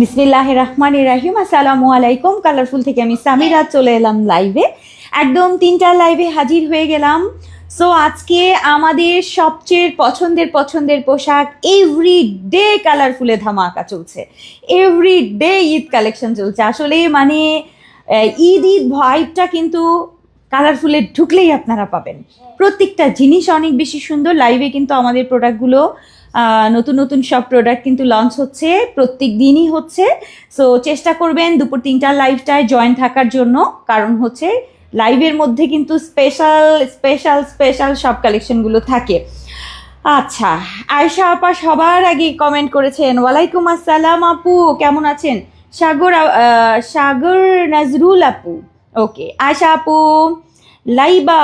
বিসমিল্লাহির রহমানির রহিম। আসসালামু আলাইকুম। কালারফুল থেকে আমি সামিরা চলে এলাম লাইভে, একদম 3টা লাইভে হাজির হয়ে গেলাম। সো আজকে আমাদের সবচেয়ে পছন্দের পোশাক এভরিডে কালারফুলে ধামাকা চলছে, এভরিডে ঈদ কালেকশন চলছে। আসলে মানে ঈদ ভাইবটা কিন্তু কালারফুলে ঢুকলেই আপনারা পাবেন। প্রত্যেকটা জিনিস অনেক বেশি সুন্দর। লাইভে কিন্তু আমাদের প্রোডাক্টগুলো নতুন নতুন সব প্রোডাক্ট কিন্তু লঞ্চ হচ্ছে, প্রত্যেক দিনই হচ্ছে। সো চেষ্টা করবেন দুপুর 3টার লাইভটায় জয়েন থাকার জন্য, কারণ হচ্ছে লাইভের মধ্যে কিন্তু স্পেশাল স্পেশাল স্পেশাল সব কালেকশনগুলো থাকে। আচ্ছা, আয়শা আপা সবার আগে কমেন্ট করেছেন, ওয়ালাইকুম আসসালাম আপু, কেমন আছেন? সাগর নজরুল আপু, ওকে। আয়শা আপু, লাইবা,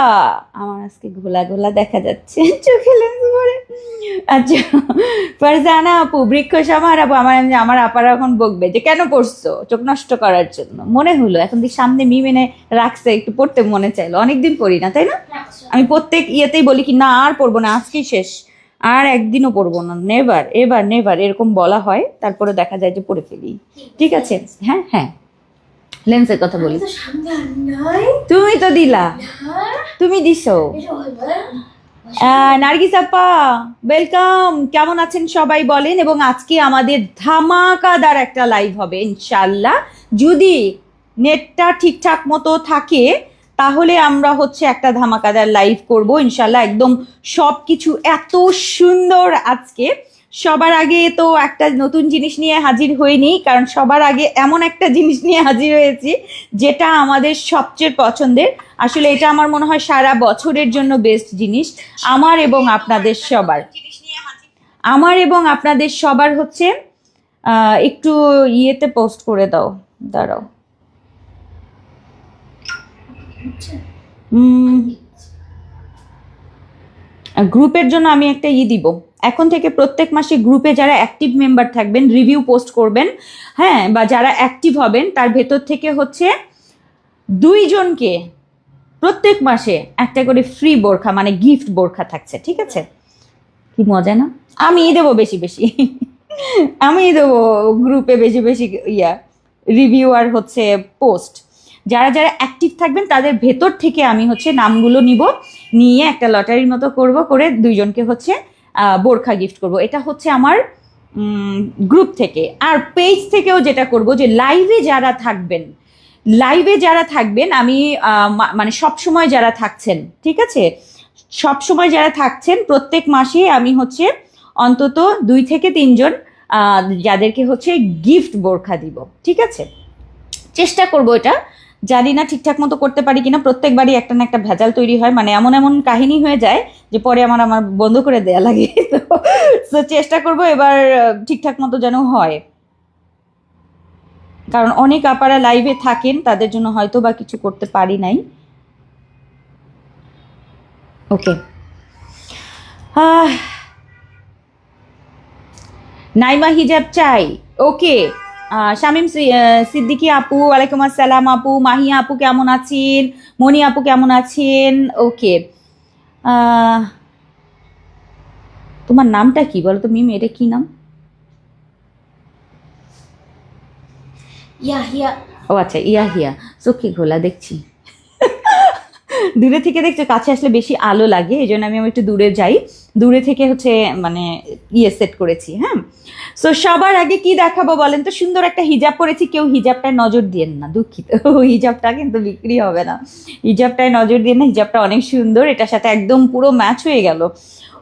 আমার আজকে ঘোলা ঘোলা দেখা যাচ্ছে চোখে লেন্স পরে। আচ্ছা, ফারজানা আপু, বৃক্ষ সামার আপু, আমার আপারা এখন বকবে যে কেন পড়ছো, চোখ নষ্ট করার জন্য। মনে হলো এখন দিয়ে সামনে মিম এনে রাখছে, একটু পড়তে মনে চাইলো। অনেকদিন পড়ি না, তাই না? আমি প্রত্যেক ইয়েতেই বলি কি না আর পড়বো না, আজকেই শেষ, আর একদিনও পড়বো না, নেভার এবার নেভার এরকম বলা হয়, তারপরে দেখা যায় যে পড়ে ফেলি। ঠিক আছে, হ্যাঁ হ্যাঁ, লেন্সের কথা বলি। তুমি তো দিলা, তুমি দিছো। নার্গিস আপা, ওয়েলকাম, কেমন আছেন সবাই বলেন। এবং আজকে আমাদের ধামাকাদার একটা লাইভ হবে ইনশাল্লাহ, যদি নেটটা ঠিকঠাক মতো থাকে তাহলে আমরা হচ্ছে একটা ধামাকাদার লাইভ করব ইনশাল্লাহ। একদম সব কিছু এত সুন্দর আজকে। সবার আগে তো একটা নতুন জিনিস নিয়ে হাজির হইনি, কারণ সবার আগে এমন একটা জিনিস নিয়ে হাজির হয়েছি যেটা আমাদের সবচেয়ে পছন্দের। আসলে এটা আমার মনে হয় সারা বছরের জন্য বেস্ট জিনিস আমার এবং আপনাদের সবার হচ্ছে। একটু ইয়েতে পোস্ট করে দাও, দাঁড়াও। গ্রুপের জন্য আমি একটা দিব এখন থেকে। প্রত্যেক মাসে গ্রুপে যারা অ্যাক্টিভ মেম্বার থাকবেন, রিভিউ পোস্ট করবেন, হ্যাঁ, বা যারা অ্যাক্টিভ হবেন তার ভেতর থেকে হচ্ছে 2 জনকে প্রত্যেক মাসে একটা করে ফ্রি বোরখা, মানে গিফট বোরখা থাকছে। ঠিক আছে, কি মজা না? আমি দেবো বেশি বেশি আমি দেবো গ্রুপে বেশি বেশি রিভিউ আর হচ্ছে পোস্ট। যারা যারা অ্যাক্টিভ থাকবেন তাদের ভেতর থেকে আমি হচ্ছে নামগুলো নিয়ে একটা লটারির মতো করে 2 জনকে হচ্ছে বোরখা গিফট করব। এটা হচ্ছে আমার গ্রুপ থেকে। আর পেজ থেকেও যেটা করব, যে লাইভে যারা থাকবেন আমি মানে সবসময় যারা থাকছেন, ঠিক আছে, সবসময় যারা থাকছেন প্রত্যেক মাসে আমি হচ্ছে অন্তত 2 থেকে 3 জন যাদেরকে হচ্ছে গিফট বোরখা দিব। ঠিক আছে, চেষ্টা করবো। এটা জানি না ঠিকঠাক মতো করতে পারি কিনা, প্রত্যেকবারই একটা না একটা ভেজাল তৈরি হয়, মানে এমন এমন কাহিনী হয়ে যায় যে পরে আমার বন্ধ করে দেয়া লাগে। তো চেষ্টা করবো এবার ঠিকঠাক মতো যেন হয়, কারণ অনেক আপারা লাইভে থাকেন, তাদের জন্য হয়তো বা কিছু করতে পারি নাই। ওকে, নাইমা হিজাব চাই, ওকে। শামিম সিদ্দিকি আপু, ওয়ালাইকুম আসসালাম আপু। মাহিয়া আপু কেমন আছেন? মনি আপু কেমন আছেন? ওকে, তোমার নামটা কি বলো তো মিম, এটা কি নাম? ইয়াহিয়া। ও আচ্ছা, ইয়াহিয়া। চোখে ঘোলা দেখছি। দূরে থেকে দেখছো, কাছে আসলে বেশি আলো লাগে, এই জন্য আমি একটু দূরে যাই, দূরে থেকে হচ্ছে মানে সেট করেছি। হ্যাঁ, সো সবার আগে কি দেখাবো বলেন তো? সুন্দর একটা হিজাব পরেছি, কেউ হিজাবটায় নজর দিয়েন না, দুঃখিত। হিজাবটা কিন্তু বিক্রি হবে না, হিজাবটায় নজর দিয়েন না, হিজাবটা অনেক সুন্দর, এটার সাথে একদম পুরো ম্যাচ হয়ে গেল।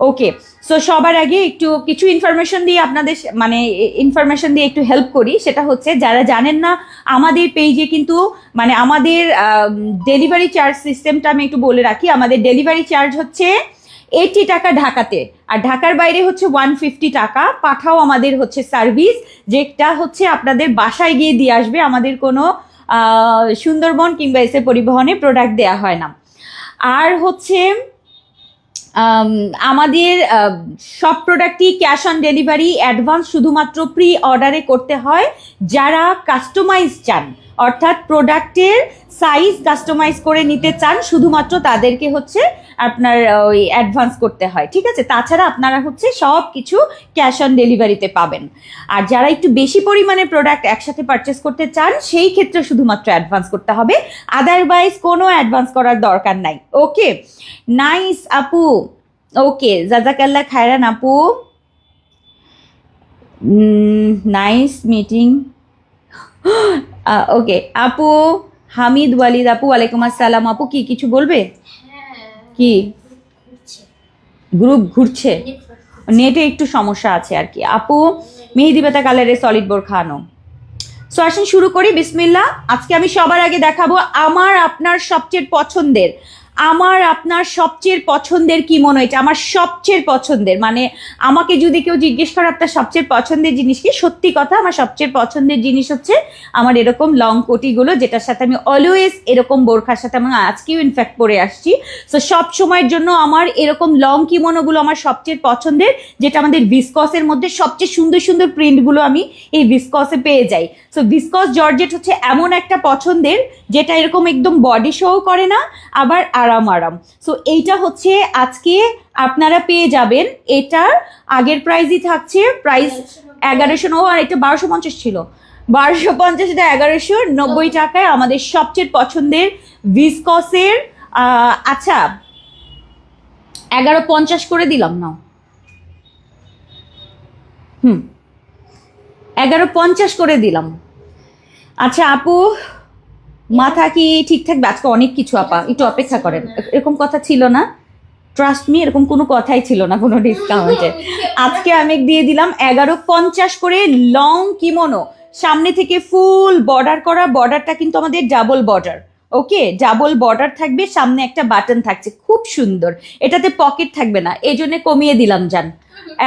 ওকে, সো সবার আগে একটু কিছু ইনফরমেশন দিয়ে একটু হেল্প করি। সেটা হচ্ছে, যারা জানেন না, আমাদের পেজে কিন্তু মানে আমাদের ডেলিভারি চার্জ সিস্টেমটা আমি একটু বলে রাখি। আমাদের ডেলিভারি চার্জ হচ্ছে 80 টাকা ঢাকাতে, আর ঢাকার বাইরে হচ্ছে 150 টাকা। পাঠাও আমাদের হচ্ছে সার্ভিস, যেটা হচ্ছে আপনাদের বাসায় গিয়ে দিয়ে আসবে। আমাদের কোনো সুন্দরবন কিংবা এসে পরিবহনে প্রোডাক্ট দেয়া হয় না। আর হচ্ছে আমাদের সব প্রোডাক্টই ক্যাশ অন ডেলিভারি, অ্যাডভান্স শুধুমাত্র প্রি অর্ডারে করতে হয়। যারা কাস্টমাইজ চান, অর্থাৎ প্রোডাক্টের সাইজ কাস্টমাইজ করে নিতে চান শুধুমাত্র তাদেরকে হচ্ছে আপনার ওই অ্যাডভান্স করতে হয়, ঠিক আছে? তাছাড়া আপনারা হচ্ছে সব কিছু ক্যাশ অন ডেলিভারিতে পাবেন। আর যারা একটু বেশি পরিমাণে প্রোডাক্ট একসাথে পারচেস করতে চান সেই ক্ষেত্রে শুধুমাত্র অ্যাডভান্স করতে হবে, আদারওয়াইজ কোনো অ্যাডভান্স করার দরকার নাই। ওকে, নাইস আপু, ওকে, জাজাকাল্লাহ খায়রান আপু, নাইস মিটিং। ওকে আপু, হামিদ ওয়ালিদ আপু, ওয়ালাইকুম আসসালাম আপু, কি কিছু বলবে? কি গ্রুপ ঘুরছে, নেটে একটু সমস্যা আছে আর কি। আপু মেহেদি পাতা কালারের সলিড বোরখা আনো। সো আসেন শুরু করি, বিসমিল্লাহ। আজকে আমি সবার আগে দেখাবো আমার আপনার সবচেয়ে পছন্দের কি মনে হয়েছে, আমার সবচেয়ে পছন্দের, মানে আমাকে যদি কেউ জিজ্ঞেস করে আপনার সবচেয়ে পছন্দের জিনিস কি, সত্যি কথা আমার সবচেয়ে পছন্দের জিনিস হচ্ছে আমার এরকম লং কোটিগুলো, যেটার সাথে আমি অলওয়েজ এরকম বোরখার সাথে আমি আজকেও ইনফ্যাক্ট পরে আসছি। সো সব সময়ের জন্য আমার এরকম লং কিমোনোগুলো আমার সবচেয়ে পছন্দের, যেটা আমাদের ভিসকসের মধ্যে সবচেয়ে সুন্দর সুন্দর প্রিন্টগুলো আমি এই ভিসকসে পেয়ে যাই। সো ভিসকস জর্জেট হচ্ছে এমন একটা পছন্দের যেটা এরকম একদম বডি শো করে না, আবার আরাম। সো এইটা হচ্ছে আজকে আপনারা পেয়ে যাবেন, এটার আগের প্রাইসই থাকছে প্রাইস 1100, আর এটা 1250 ছিল, 1250, এটা 1190 টাকায় আমাদের সবচেয়ে পছন্দের ভিসকসের। আচ্ছা 1150 করে দিলাম না, 1150 করে দিলাম। আচ্ছা আপু মাথা কি ঠিকঠাক? আজকে অনেক কিছু আপা, একটু অপেক্ষা করেন, এরকম কথা ছিল না, ট্রাস্ট মি, এরকম কোনো কথাই ছিল না কোনো ডিসকাউন্টে। আজকে আমি দিয়ে দিলাম 1150 করে লং কিমোনো, সামনে থেকে ফুল বর্ডার করা, বর্ডারটা কিন্তু আমাদের ডাবল বর্ডার। ওকে, ডাবল বর্ডার থাকবে, সামনে একটা বাটন থাকছে, খুব সুন্দর। এটাতে পকেট থাকবে না, এই জন্য কমিয়ে দিলাম জান,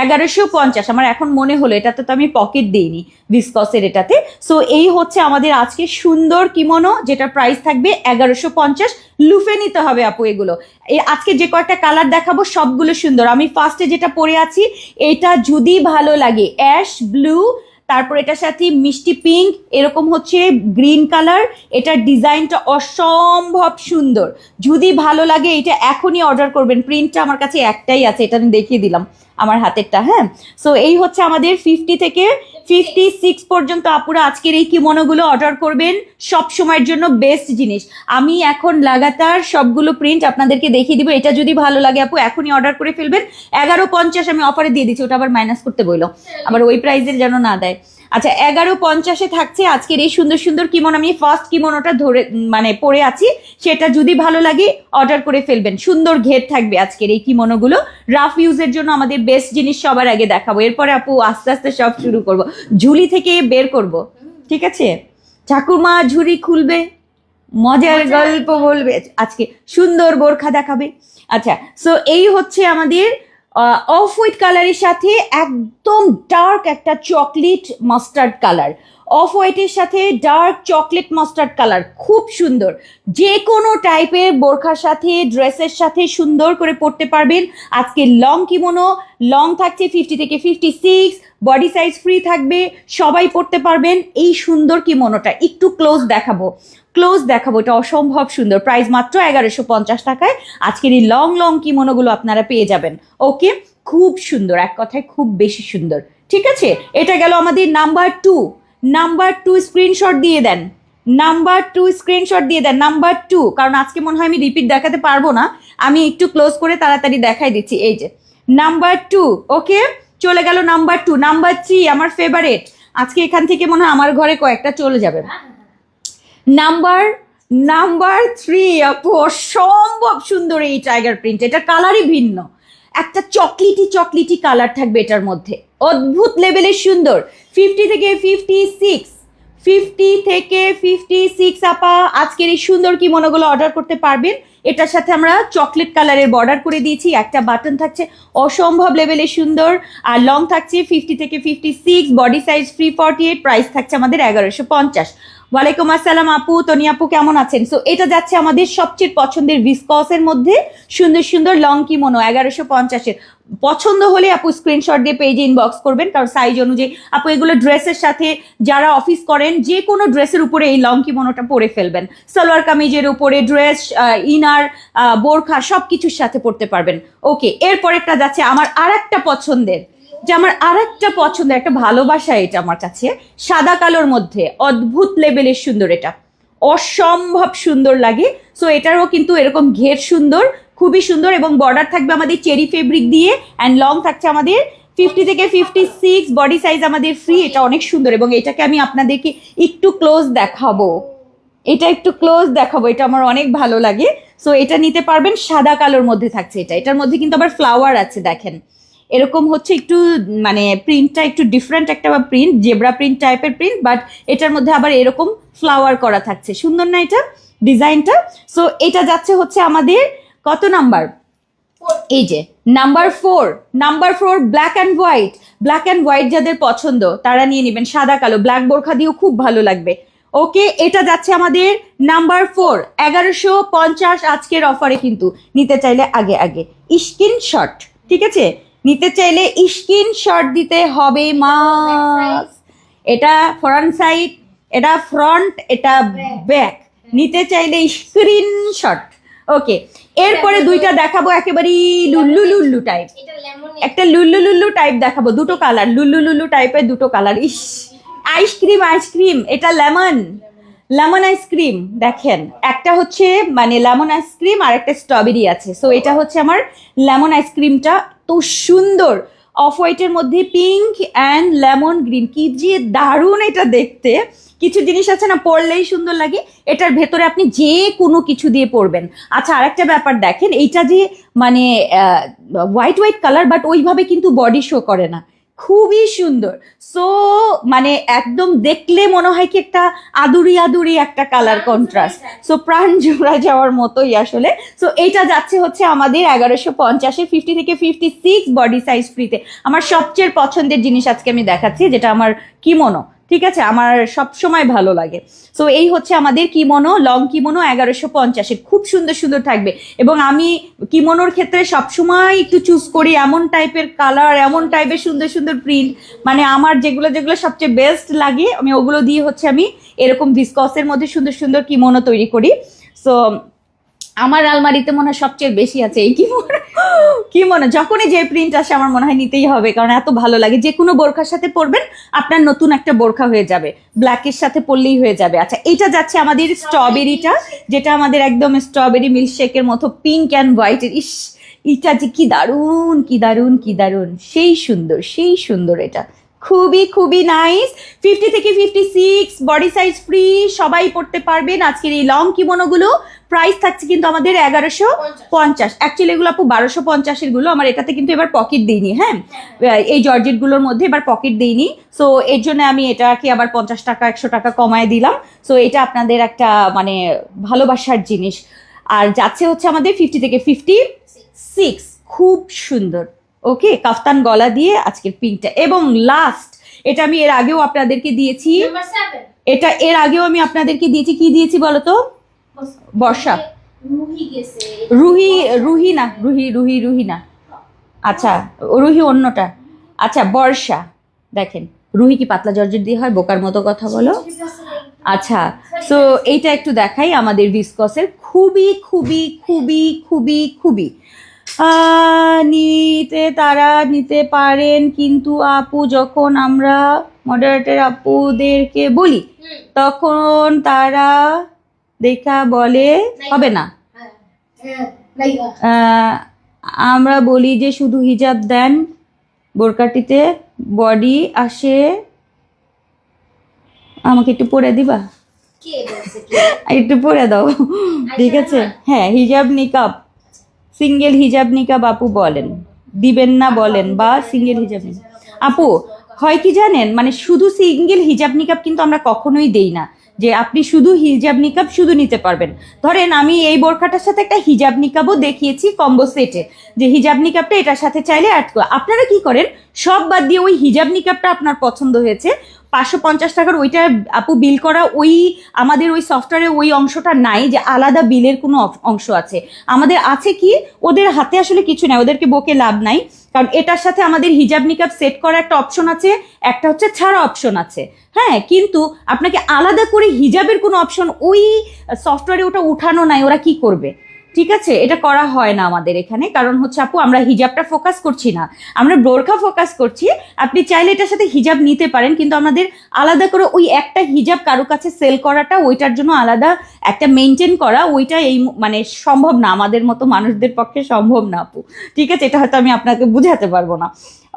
1150। আমার এখন মনে হলো এটাতে তো আমি পকেট দিইনি ভিসকসের এটাতে। সো এই হচ্ছে আমাদের আজকে সুন্দর কিমোনো, যেটা প্রাইস থাকবে 1150। লুফে নিতে হবে আপু এগুলো। আজকে যে কয়েকটা কালার দেখাবো সবগুলো সুন্দর। আমি ফার্স্টে যেটা পরে আছি, এটা যদি ভালো লাগে, অ্যাশ ব্লু, তারপর এটার সাথে মিষ্টি পিঙ্ক, এরকম হচ্ছে গ্রিন কালার, এটার ডিজাইনটা অসম্ভব সুন্দর। যদি ভালো লাগে এটা এখনই অর্ডার করবেন, প্রিন্টটা আমার কাছে একটাই আছে, এটা আমি দেখিয়ে দিলাম আমার হাতেরটা। হ্যাঁ, সো এই হচ্ছে আমাদের 50 থেকে 56 পর্যন্ত আপুরা আজকের এই কিমোনোগুলো অর্ডার করবেন, সব সময়ের জন্য বেস্ট জিনিস। আমি এখন লাগাতার সবগুলো প্রিন্ট আপনাদেরকে দেখিয়ে দিব, এটা যদি ভালো লাগে আপু এখনই অর্ডার করে ফেলবেন। 1150 আমি অফারে দিয়ে দিচ্ছি, ওটা আবার মাইনাস করতে বললো, আবার ওই প্রাইসের যেন না দেয়। আচ্ছা 1150-এ থাকছে আজকের এই সুন্দর সুন্দর কিমোনো। আমি ফার্স্ট কিমোনোটা ধরে মানে পরে আছি, সেটা যদি ভালো লাগে অর্ডার করে ফেলবেন। সুন্দর ঘের থাকবে আজকের এই কিমোনোগুলো, রাফ ইউজের জন্য আমাদের বেস্ট জিনিস সবার আগে দেখাবো, এরপরে আপু আস্তে আস্তে সব শুরু করব, ঝুলি থেকে বের করব, ঠিক আছে? ঠাকুরমা ঝুড়ি খুলবে, মজার গল্প বলবে, আজকে সুন্দর বোরখা দেখাবে। আচ্ছা সো এই হচ্ছে আমাদের অফ হোয়াইট কালারের সাথে একদম ডার্ক একটা চকলেট মাস্টার্ড কালার, অফ হোয়াইটের সাথে ডার্ক চকলেট মাস্টার্ড কালার, খুব সুন্দর। যে কোনো টাইপের বোরখার সাথে ড্রেসের সাথে সুন্দর করে পরতে পারবেন। আজকে লং কিমোনো, লং থাকছে 50 থেকে 56, বডি সাইজ ফ্রি থাকবে, সবাই পরতে পারবেন। এই সুন্দর কিমোনোটা একটু ক্লোজ দেখাবো, এটা অসম্ভব সুন্দর, প্রাইস মাত্র 1150 টাকায় আজকের এই লং কিমোনোগুলো আপনারা পেয়ে যাবেন। ওকে, খুব সুন্দর, এক কথায় খুব বেশি সুন্দর, ঠিক আছে? এটা গেল আমাদের নাম্বার 2 স্ক্রিনশট দিয়ে দেন, নাম্বার 2, কারণ আজকে মনে হয় আমি রিপিট দেখাতে পারবো না, আমি একটু ক্লোজ করে তাড়াতাড়ি দেখাই দিচ্ছি। এই যে নাম্বার 2, ওকে, চলে গেল নাম্বার 2। নাম্বার 3 আমার ফেভারিট, আজকে এখান থেকে মনে হয় আমার ঘরে কয়েকটা চলে যাবে। নাম্বার 3 আপু অসম্ভব সুন্দর এই টাইগার প্রিন্ট, এটা কালারই ভিন্ন, একটা চকলেটি কালার থাকবে এটার মধ্যে, অদ্ভুত লেভেলের সুন্দর। 50 থেকে 56 আপা আজকের এই সুন্দর কিমোনোগুলো অর্ডার করতে পারবেন। এটার সাথে আমরা চকলেট কালারের বর্ডার করে দিয়েছি, একটা বাটন থাকছে অসম্ভব লেভেলের সুন্দর, আর লং থাকছে 50 থেকে 56, বডি সাইজ ফ্রি 48, প্রাইস থাকছে আমাদের 1150। ওয়ালাইকুম আসসালাম আপু, তনি আপু কেমন আছেন? সো এটা যাচ্ছে আমাদের সবচেয়ে পছন্দের ভিসকসের মধ্যে সুন্দর সুন্দর লং কিমোনো 1150-এর। পছন্দ হলে আপু স্ক্রিনশট দিয়ে পেজে ইনবক্স করবেন, কারণ সাইজ অনুযায়ী আপু এগুলো ড্রেসের সাথে, যারা অফিস করেন যে কোনো ড্রেসের উপরে এই লং কিমোনোটা পরে ফেলবেন, সালোয়ার কামিজের উপরে, ড্রেস, ইনার, বোরখা সব কিছুর সাথে পরতে পারবেন। ওকে, এরপর একটা যাচ্ছে আমার আর একটা পছন্দের, যে আমার আরেকটা পছন্দের, একটা ভালোবাসা এটা আমার কাছে, সাদা কালোর মধ্যে অদ্ভুত লেভেলের সুন্দর, এটা অসম্ভব সুন্দর লাগে। সো এটারও কিন্তু এরকম ঘের সুন্দর, খুবই সুন্দর, এবং বর্ডার থাকবে আমাদের চেরি ফেব্রিক দিয়ে, অ্যান্ড লং থাকছে আমাদের 50 থেকে 56, বডি সাইজ আমাদের ফ্রি। এটা অনেক সুন্দর, এবং এটাকে আমি আপনাদেরকে একটু ক্লোজ দেখাবো, এটা একটু ক্লোজ দেখাবো, এটা আমার অনেক ভালো লাগে। সো এটা নিতে পারবেন, সাদা কালোর মধ্যে থাকছে এটা, এটার মধ্যে কিন্তু আবার ফ্লাওয়ার আছে, দেখেন এরকম হচ্ছে একটু, মানে প্রিন্টটা একটু ডিফারেন্ট একটা প্রিন্ট, জেব্রা প্রিন্ট টাইপের প্রিন্ট, বাট এটার মধ্যে আবার এরকম ফ্লাওয়ার করা থাকছে, সুন্দর না এটা ডিজাইনটা? সো এটা যাচ্ছে হচ্ছে আমাদের কত নাম্বার, এই যে number 4 black and white. Black and white যাদের পছন্দ তারা নিয়ে নেবেন, সাদা কালো ব্ল্যাক বোরখা দিয়েও খুব ভালো লাগবে। ওকে, এটা যাচ্ছে আমাদের নাম্বার 4, 1150 আজকের অফারে। কিন্তু নিতে চাইলে আগে স্ক্রিনশট, ঠিক আছে, নিতে চাইলে স্ক্রিনশট দিতে হবে মাস। এটা ফ্রন্ট সাইড, এটা ফ্রন্ট, এটা ব্যাক, নিতে চাইলে স্ক্রিনশট। ওকে, এরপরে দুইটা দেখাবো একেবারে লুল্লু টাইপ, একটা লুল্লু টাইপ দেখাবো, দুটো কালার, লুল্লু টাইপের দুটো কালার। আইসক্রিম, এটা লেমন আইসক্রিম, দেখেন একটা হচ্ছে মানে লেমন আইসক্রিম আর একটা স্ট্রবেরি আছে। সো এটা হচ্ছে আমার লেমন আইসক্রিমটা, তো সুন্দর, অফ হোয়াইটের মধ্যে পিঙ্ক অ্যান্ড লেমন গ্রিন, কি যে দারুণ এটা দেখতে। কিছু জিনিস আছে না, পরলেই সুন্দর লাগে, এটার ভেতরে আপনি যে কোনো কিছু দিয়ে পরবেন। আচ্ছা, আরেকটা ব্যাপার দেখেন, এইটা যে মানে হোয়াইট কালার, বাট ওইভাবে কিন্তু বডি শো করে না, খুবই সুন্দর। সো মানে একদম দেখলে মনে হয় কি একটা আদুরি একটা কালার কন্ট্রাস্ট, সো প্রাণ জোড়া যাওয়ার মতোই আসলে। সো এইটা যাচ্ছে হচ্ছে আমাদের 1150-এ, 50 থেকে 56, বডি সাইজ ফ্রিতে। আমার সবচেয়ে পছন্দের জিনিস আজকে আমি দেখাচ্ছি, যেটা আমার কিমোনো, ঠিক আছে, আমার সব সময় ভালো লাগে। সো এই হচ্ছে আমাদের কিমোনো, লং কিমোনো 1150-এ, খুব সুন্দর থাকবে। এবং আমি কিমোনোর ক্ষেত্রে সবসময় একটু চুজ করি এমন টাইপের কালার, এমন টাইপের সুন্দর প্রিন্ট, মানে আমার যেগুলো সবচেয়ে বেস্ট লাগে আমি ওগুলো দিয়ে হচ্ছে আমি এরকম ভিসকসের মধ্যে সুন্দর কিমোনো তৈরি করি। সো আমার আলমারিতে মনে হয় সবচেয়ে বেশি আছে এই কিমোনো। যখনই যে প্রিন্ট আসে আমার মনে হয় নিতেই হবে, কারণ এত ভালো লাগে। যে কোনো বোরখার সাথে পরবেন, আপনার নতুন একটা বোরখা হয়ে যাবে, ব্ল্যাকের সাথে পরলেই হয়ে যাবে। আচ্ছা, এটা যাচ্ছে আমাদের স্ট্রবেরিটা, যেটা আমাদের একদম স্ট্রবেরি মিল্কশেকের মতো পিঙ্ক অ্যান্ড হোয়াইটের। এটা যে কি দারুণ, সেই সুন্দর, এটা খুবই নাইস। 50 থেকে 56, বডি সাইজ ফ্রি, সবাই পড়তে পারবেন। আজকের এই লং কিমোনোগুলো প্রাইস থাকছে কিন্তু আমাদের 1150। অ্যাকচুয়ালি এগুলো আপু 1250-এর গুলো, আমার এটাতে কিন্তু এবার পকেট দিইনি, হ্যাঁ, এই জর্জেট গুলোর মধ্যে এবার পকেট দিইনি। সো এর জন্য আমি এটাকে আবার 50 টাকা 100 টাকা কমায় দিলাম। সো এটা আপনাদের একটা মানে ভালোবাসার জিনিস। আর যাচ্ছে হচ্ছে আমাদের 50 থেকে 56, খুব সুন্দর। ওকে, কাফতান গলা দিয়ে আজকের পিঙ্কটা। এবং লাস্ট, এটা আমি এর আগেও আপনাদেরকে দিয়েছি, কি দিয়েছি বলতো? বর্ষা, রুহি না, আচ্ছা রুহি অন্যটা, আচ্ছা বর্ষা। দেখেন, রুহি কি পাতলা জর্জেট দিয়ে হয়? বোকার মতো কথা বলো। আচ্ছা, সো এইটা একটু দেখাই, আমাদের ভিসকসের খুবই তারা নিতে পারেন, কিন্তু আপু যখন আমরা মডারেটর আপুদেরকে বলি তখন তারা দেখা বলে হবে না, আমরা বলি যে শুধু হিজাব দেন, বোরকাটিতে বডি আসে। আমাকে একটু পরে দিবা, একটু পরে দাও, ঠিক আছে? হ্যাঁ, হিজাব নিকাব, সিঙ্গেল হিজাব নিকাব আপু বলেন, দিবেন না বলেন, বা সিঙ্গেল হিজাব আপু হয় কি জানেন, মানে শুধু সিঙ্গেল হিজাব নিকাব কিন্তু আমরা কখনোই দেই না। যে আপনি শুধু হিজাব নিকাব শুধু নিতে পারবেন। ধরেন আমি এই বোরখাটার সাথে একটা হিজাব নিকাবও দেখিয়েছি কম্বো সেটে, যে হিজাব নিকাবটা এটার সাথে চাইলে অ্যাড করে। আপনারা কি করেন, সব বাদ দিয়ে ওই হিজাব নিকাবটা আপনার পছন্দ হয়েছে 550 টাকার, ওইটা আপু বিল করা, ওই আমাদের ওই সফটওয়্যারে ওই অংশটা নাই যে আলাদা বিলের কোনো অংশ আছে। আমাদের আছে কি, ওদের হাতে আসলে কিছু নাই, ওদেরকে বকে লাভ নাই, কারণ এটার সাথে আমাদের হিজাব নিকাব সেট করা একটা অপশন আছে, একটা হচ্ছে ছাড়া অপশন আছে। হ্যাঁ, কিন্তু আপনাকে আলাদা করে হিজাবের কোনো অপশন ওই সফটওয়্যারে ওটা উঠানো নাই, ওরা কি করবে? ঠিক আছে, এটা করা হয় না আমাদের এখানে, কারণ হচ্ছে আপু আমরা হিজাবটা ফোকাস করছি না, আমরা বোরখা ফোকাস করছি। আপনি চাইলে এটার সাথে হিজাব নিতে পারেন, কিন্তু আমাদের আলাদা করে ওই একটা হিজাব কারো কাছে সেল করাটা, ওইটার জন্য আলাদা একটা মেনটেন করা, ওইটা এই মানে সম্ভব না, আমাদের মতো মানুষদের পক্ষে সম্ভব না আপু। ঠিক আছে, এটা হয়তো আমি আপনাকে বুঝাতে পারবো না।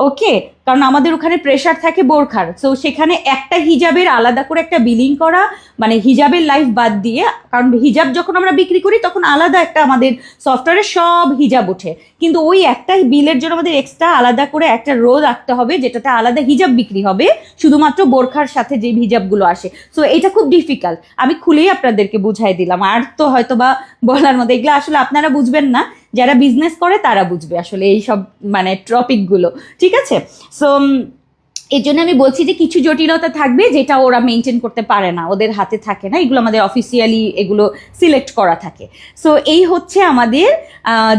ওকে, কারণ আমাদের ওখানে প্রেশার থাকে বোরখার, সো সেখানে একটা হিজাবের আলাদা করে একটা বিলিং করা, মানে হিজাবের লাইফ বাদ দিয়ে, কারণ হিজাব যখন আমরা বিক্রি করি তখন আলাদা একটা আমাদের সফটওয়্যারে সব হিজাব ওঠে, কিন্তু ওই একটা বিলের জন্য আমাদের এক্সট্রা আলাদা করে একটা রো রাখতে হবে, যেটাতে আলাদা হিজাব বিক্রি হবে শুধুমাত্র বোরখার সাথে যে হিজাবগুলো আসে। সো এটা খুব ডিফিকাল্ট, আমি খুলেই আপনাদেরকে বুঝাই দিলাম, আর তো হয়তো বা বলার মধ্যে, এগুলো আসলে আপনারা বুঝবেন না, যারা বিজনেস করে তারা বুঝবে আসলে এই সব মানে টপিকগুলো। ঠিক আছে, সো এর জন্য আমি বলছি যে কিছু জটিলতা থাকবে যেটা ওরা মেনটেন করতে পারে না, ওদের হাতে থাকে না, এগুলো আমাদের অফিসিয়ালি এগুলো সিলেক্ট করা থাকে। সো এই হচ্ছে আমাদের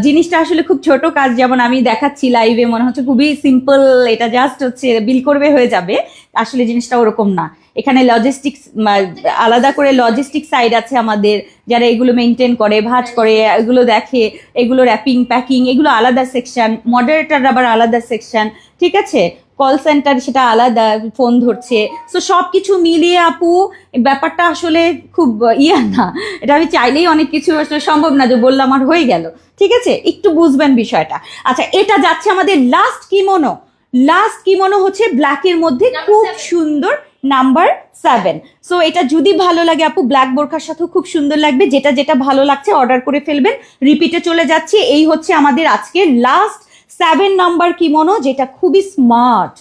জিনিসটা, আসলে খুব ছোট কাজ, যেমন আমি দেখাচ্ছি লাইভে মনে হচ্ছে খুবই সিম্পল, এটা জাস্ট হচ্ছে বিল করবে হয়ে যাবে, আসলে জিনিসটা ওরকম না। এখানে লজিস্টিক্স, আলাদা করে লজিস্টিক সাইড আছে আমাদের, যারা এগুলো মেনটেন করে, ভাঁজ করে, এগুলো দেখে, এগুলো র্যাপিং প্যাকিং, এগুলো আলাদা সেকশন, মডারেটর আবার আলাদা সেকশন। ঠিক আছে, কল সেন্টার সেটা আলাদা, ফোন ধরছে। সো সব কিছু মিলিয়ে আপু ব্যাপারটা আসলে খুব না, এটা আমি চাইলেই অনেক কিছু আসলে সম্ভব না যে বললাম আর হয়ে গেল। ঠিক আছে, একটু বুঝবেন বিষয়টা। আচ্ছা, এটা যাচ্ছে আমাদের লাস্ট কিমোনো হচ্ছে ব্ল্যাকের মধ্যে, খুব সুন্দর, নাম্বার 7। সো এটা যদি ভালো লাগে আপু, ব্ল্যাক বোরখার সাথেও খুব সুন্দর লাগবে, যেটা যেটা ভালো লাগছে অর্ডার করে ফেলবেন। রিপিটে চলে যাচ্ছি, এই হচ্ছে আমাদের আজকে লাস্ট 7 নাম্বার কিমোনো, যেটা খুবই স্মার্ট,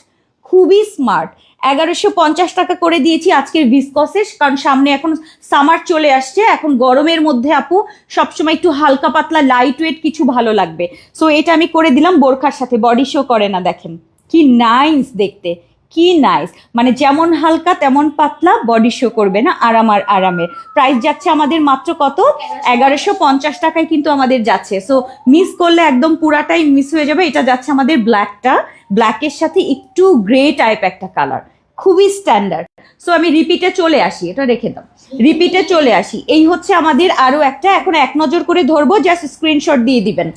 1150 টাকা করে দিয়েছি আজকের ভিসকসে, কারণ সামনে এখন সামার চলে আসছে, এখন গরমের মধ্যে আপু সবসময় একটু হালকা পাতলা লাইট ওয়েট কিছু ভালো লাগবে। সো এটা আমি করে দিলাম বোরখার সাথে, বডি শো করে না, দেখেন কি নাইস দেখতে, কি নাইস, মানে যেমন হালকা তেমন পাতলা, বডি শো করবে না, আরামের। প্রাইস যাচ্ছে আমাদের মাত্র কত, 1150 টাকায় কিন্তু আমাদের যাচ্ছে। সো মিস করলে একদম পুরাটাই মিস হয়ে যাবে। এটা যাচ্ছে আমাদের ব্ল্যাকের সাথে একটু গ্রে টাইপ একটা কালার, খুবই স্ট্যান্ডার্ড। সো আমি রিপিটে চলে আসি, এটা রেখে দাও, রিপিটে চলে আসি। এই হচ্ছে আমাদের আরো একটা, এখন এক নজর করে ধরবো, জাস্ট স্ক্রিনশট দিয়ে দিবেন,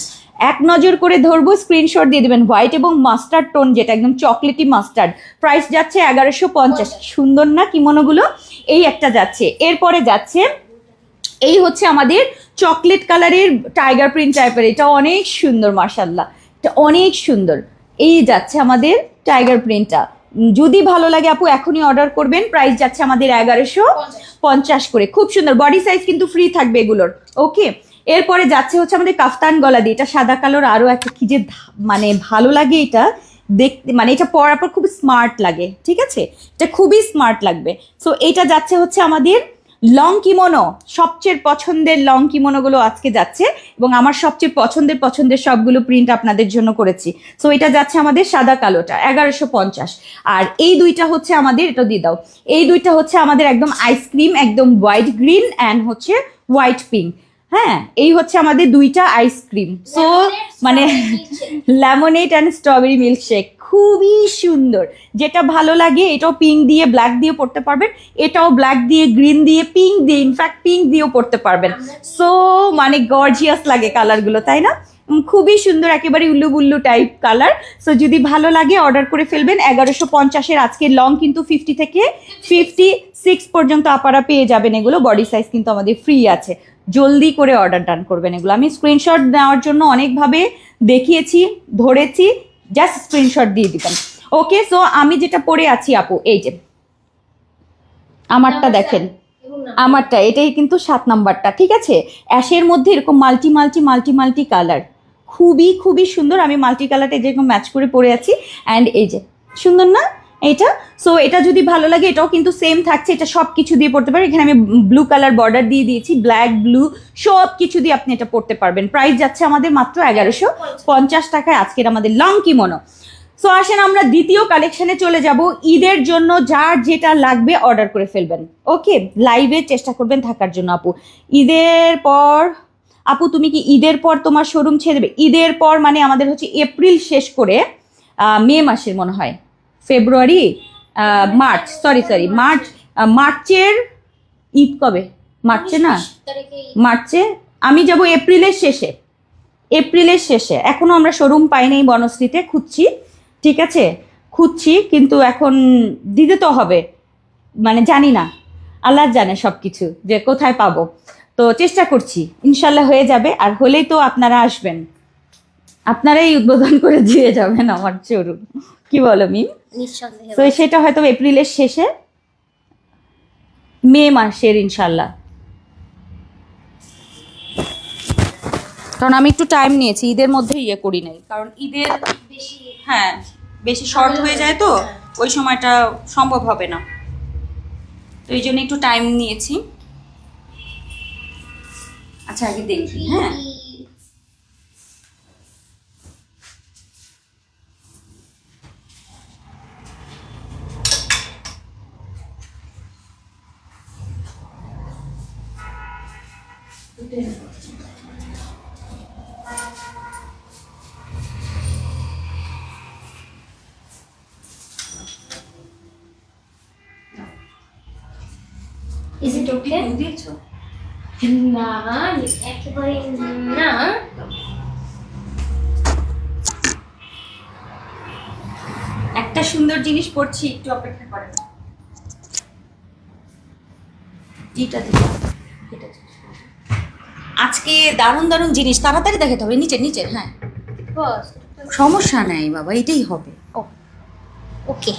এক নজর করে ধরবো, স্ক্রিনশট দিয়ে দিবেন। হোয়াইট এবং মাস্টার্ড টোন, যেটা একদম চকলেটি মাস্টার্ড, প্রাইস যাচ্ছে 1150। সুন্দর না কিমোনোগুলো? এই একটা যাচ্ছে, এরপরে যাচ্ছে এই হচ্ছে আমাদের চকলেট কালারের টাইগার প্রিন্ট টাইপের, এটা অনেক সুন্দর, মাশাআল্লাহ, এটা অনেক সুন্দর। এই যাচ্ছে আমাদের টাইগার প্রিন্টটা, যদি ভালো লাগে আপু এখনই অর্ডার করবেন। প্রাইস যাচ্ছে আমাদের 1150 করে, খুব সুন্দর, বডি সাইজ কিন্তু ফ্রি থাকবে এগুলোর। ওকে, এরপরে যাচ্ছে হচ্ছে আমাদের কাফতান গলা দিয়ে, এটা সাদা কালোর, আরো একটা কি যে মানে ভালো লাগে এটা দেখতে, মানে এটা পরার পর খুব স্মার্ট লাগে। ঠিক আছে, এটা খুবই স্মার্ট লাগবে। সো এটা যাচ্ছে হচ্ছে আমাদের লং কিমোনো, সবচেয়ে পছন্দের লং কিমোনোগুলো আজকে যাচ্ছে, এবং আমার সবচেয়ে পছন্দের সবগুলো প্রিন্ট আপনাদের জন্য করেছি। সো এটা যাচ্ছে আমাদের সাদা কালোটা 1150, আর এই দুইটা হচ্ছে আমাদের, এটা দিয়ে দাও, এই দুইটা হচ্ছে আমাদের একদম আইসক্রিম, একদম হোয়াইট গ্রিন অ্যান্ড হচ্ছে হোয়াইট পিঙ্ক। হ্যাঁ, এই হচ্ছে আমাদের দুইটা আইসক্রিম। সো মানে লেমনেড অ্যান্ড স্ট্রবেরি মিল্কশেক, খুবই সুন্দর, যেটা ভালো লাগে। এটাও পিঙ্ক দিয়ে ব্ল্যাক দিয়ে পড়তে পারবেন, এটাও ব্ল্যাক দিয়ে গ্রিন দিয়ে পিঙ্ক দিয়ে, ইনফ্যাক্ট পিঙ্ক দিয়েও পড়তে পারবেন। সো মানে গর্জিয়াস লাগে কালারগুলো, তাই না? খুবই সুন্দর, একেবারে Ullu Bullu type colour. So যদি ভালো লাগে অর্ডার করে ফেলবেন। 1150-এর আজকে লং কিন্তু 50 থেকে 56 পর্যন্ত আপারা পেয়ে যাবেন এগুলো। বডি সাইজ কিন্তু আমাদের ফ্রি আছে, জলদি করে অর্ডার ডান করবেন এগুলো। আমি স্ক্রিনশট নেওয়ার জন্য অনেকভাবে দেখিয়েছি, ধরেছি, জাস্ট স্ক্রিনশট দিয়ে দিবেন। ওকে, সো আমি যেটা পরে আছি আপু, এই যে আমারটা দেখেন, আমারটা এটাই কিন্তু 7 নাম্বারটা। ঠিক আছে, অ্যাশের মধ্যে এরকম মাল্টি কালার, খুবই সুন্দর। আমি মাল্টি কালারটা যেরকম ম্যাচ করে পরে আছি, অ্যান্ড এই যে সুন্দর না, এটা। সো এটা যদি ভালো লাগে এটাও কিন্তু সেম থাকছে, এটা সব কিছু দিয়ে পড়তে পারবেন। এখানে আমি ব্লু কালার বর্ডার দিয়ে দিয়েছি, ব্ল্যাক ব্লু সব কিছু দিয়ে আপনি এটা পড়তে পারবেন। প্রাইস যাচ্ছে আমাদের মাত্র 1150 টাকায় আজকের আমাদের লং কিমোনো। সো আসেন আমরা দ্বিতীয় কালেকশনে চলে যাব। ঈদের জন্য যার যেটা লাগবে অর্ডার করে ফেলবেন, ওকে? লাইভে চেষ্টা করবেন থাকার জন্য আপু। ঈদের পর আপু তুমি কি ঈদের পর তোমার শোরুম ছেড়ে দেবে? ঈদের পর মানে আমাদের হচ্ছে এপ্রিল শেষ করে মে মাসের মনে হয়, ফেব্রুয়ারি, মার্চ, সরি মার্চ, মার্চের ঈদ কবে? মার্চে না, মার্চে আমি যাব এপ্রিলের শেষে। এখনো আমরা শোরুম পাই নাই বনশ্রীতে, খুঁজছি, ঠিক আছে, খুঁজছি, কিন্তু এখন দিতে তো হবে, মানে জানি না, আল্লাহ জানে সব কিছু যে কোথায় পাবো। তো চেষ্টা করছি, ইনশাল্লাহ হয়ে যাবে। আর হলেই তো আপনারা আসবেন, আপনারাই উদ্বোধন করে দিয়ে যাবেন আমার শোরুম, কি বলো মিম? তো সেটা হয়তো এপ্রিলের শেষে, মে মাসের ইনশাল্লাহ। কারণ আমি একটু টাইম নিয়েছি, ঈদের মধ্যে ইয়ে করি নাই, কারণ ঈদের হ্যাঁ বেশি শর্ট হয়ে যায় তো ওই সময়টা সম্ভব হবে না, তো এই জন্য একটু টাইম নিয়েছি। আচ্ছা আগে দেখি, হ্যাঁ Is it okay? দিয়েছো? না একেবারে না। একটা সুন্দর জিনিস পড়ছি, একটু অপেক্ষা করেন। এটা দিলাম, এটা দিলাম। আজকে দারুণ দারুণ জিনিস, তাড়াতাড়ি দেখাতে হবে, নিচের, হ্যাঁ বস সমস্যা নাই বাবা, এটাই হবে। ওকে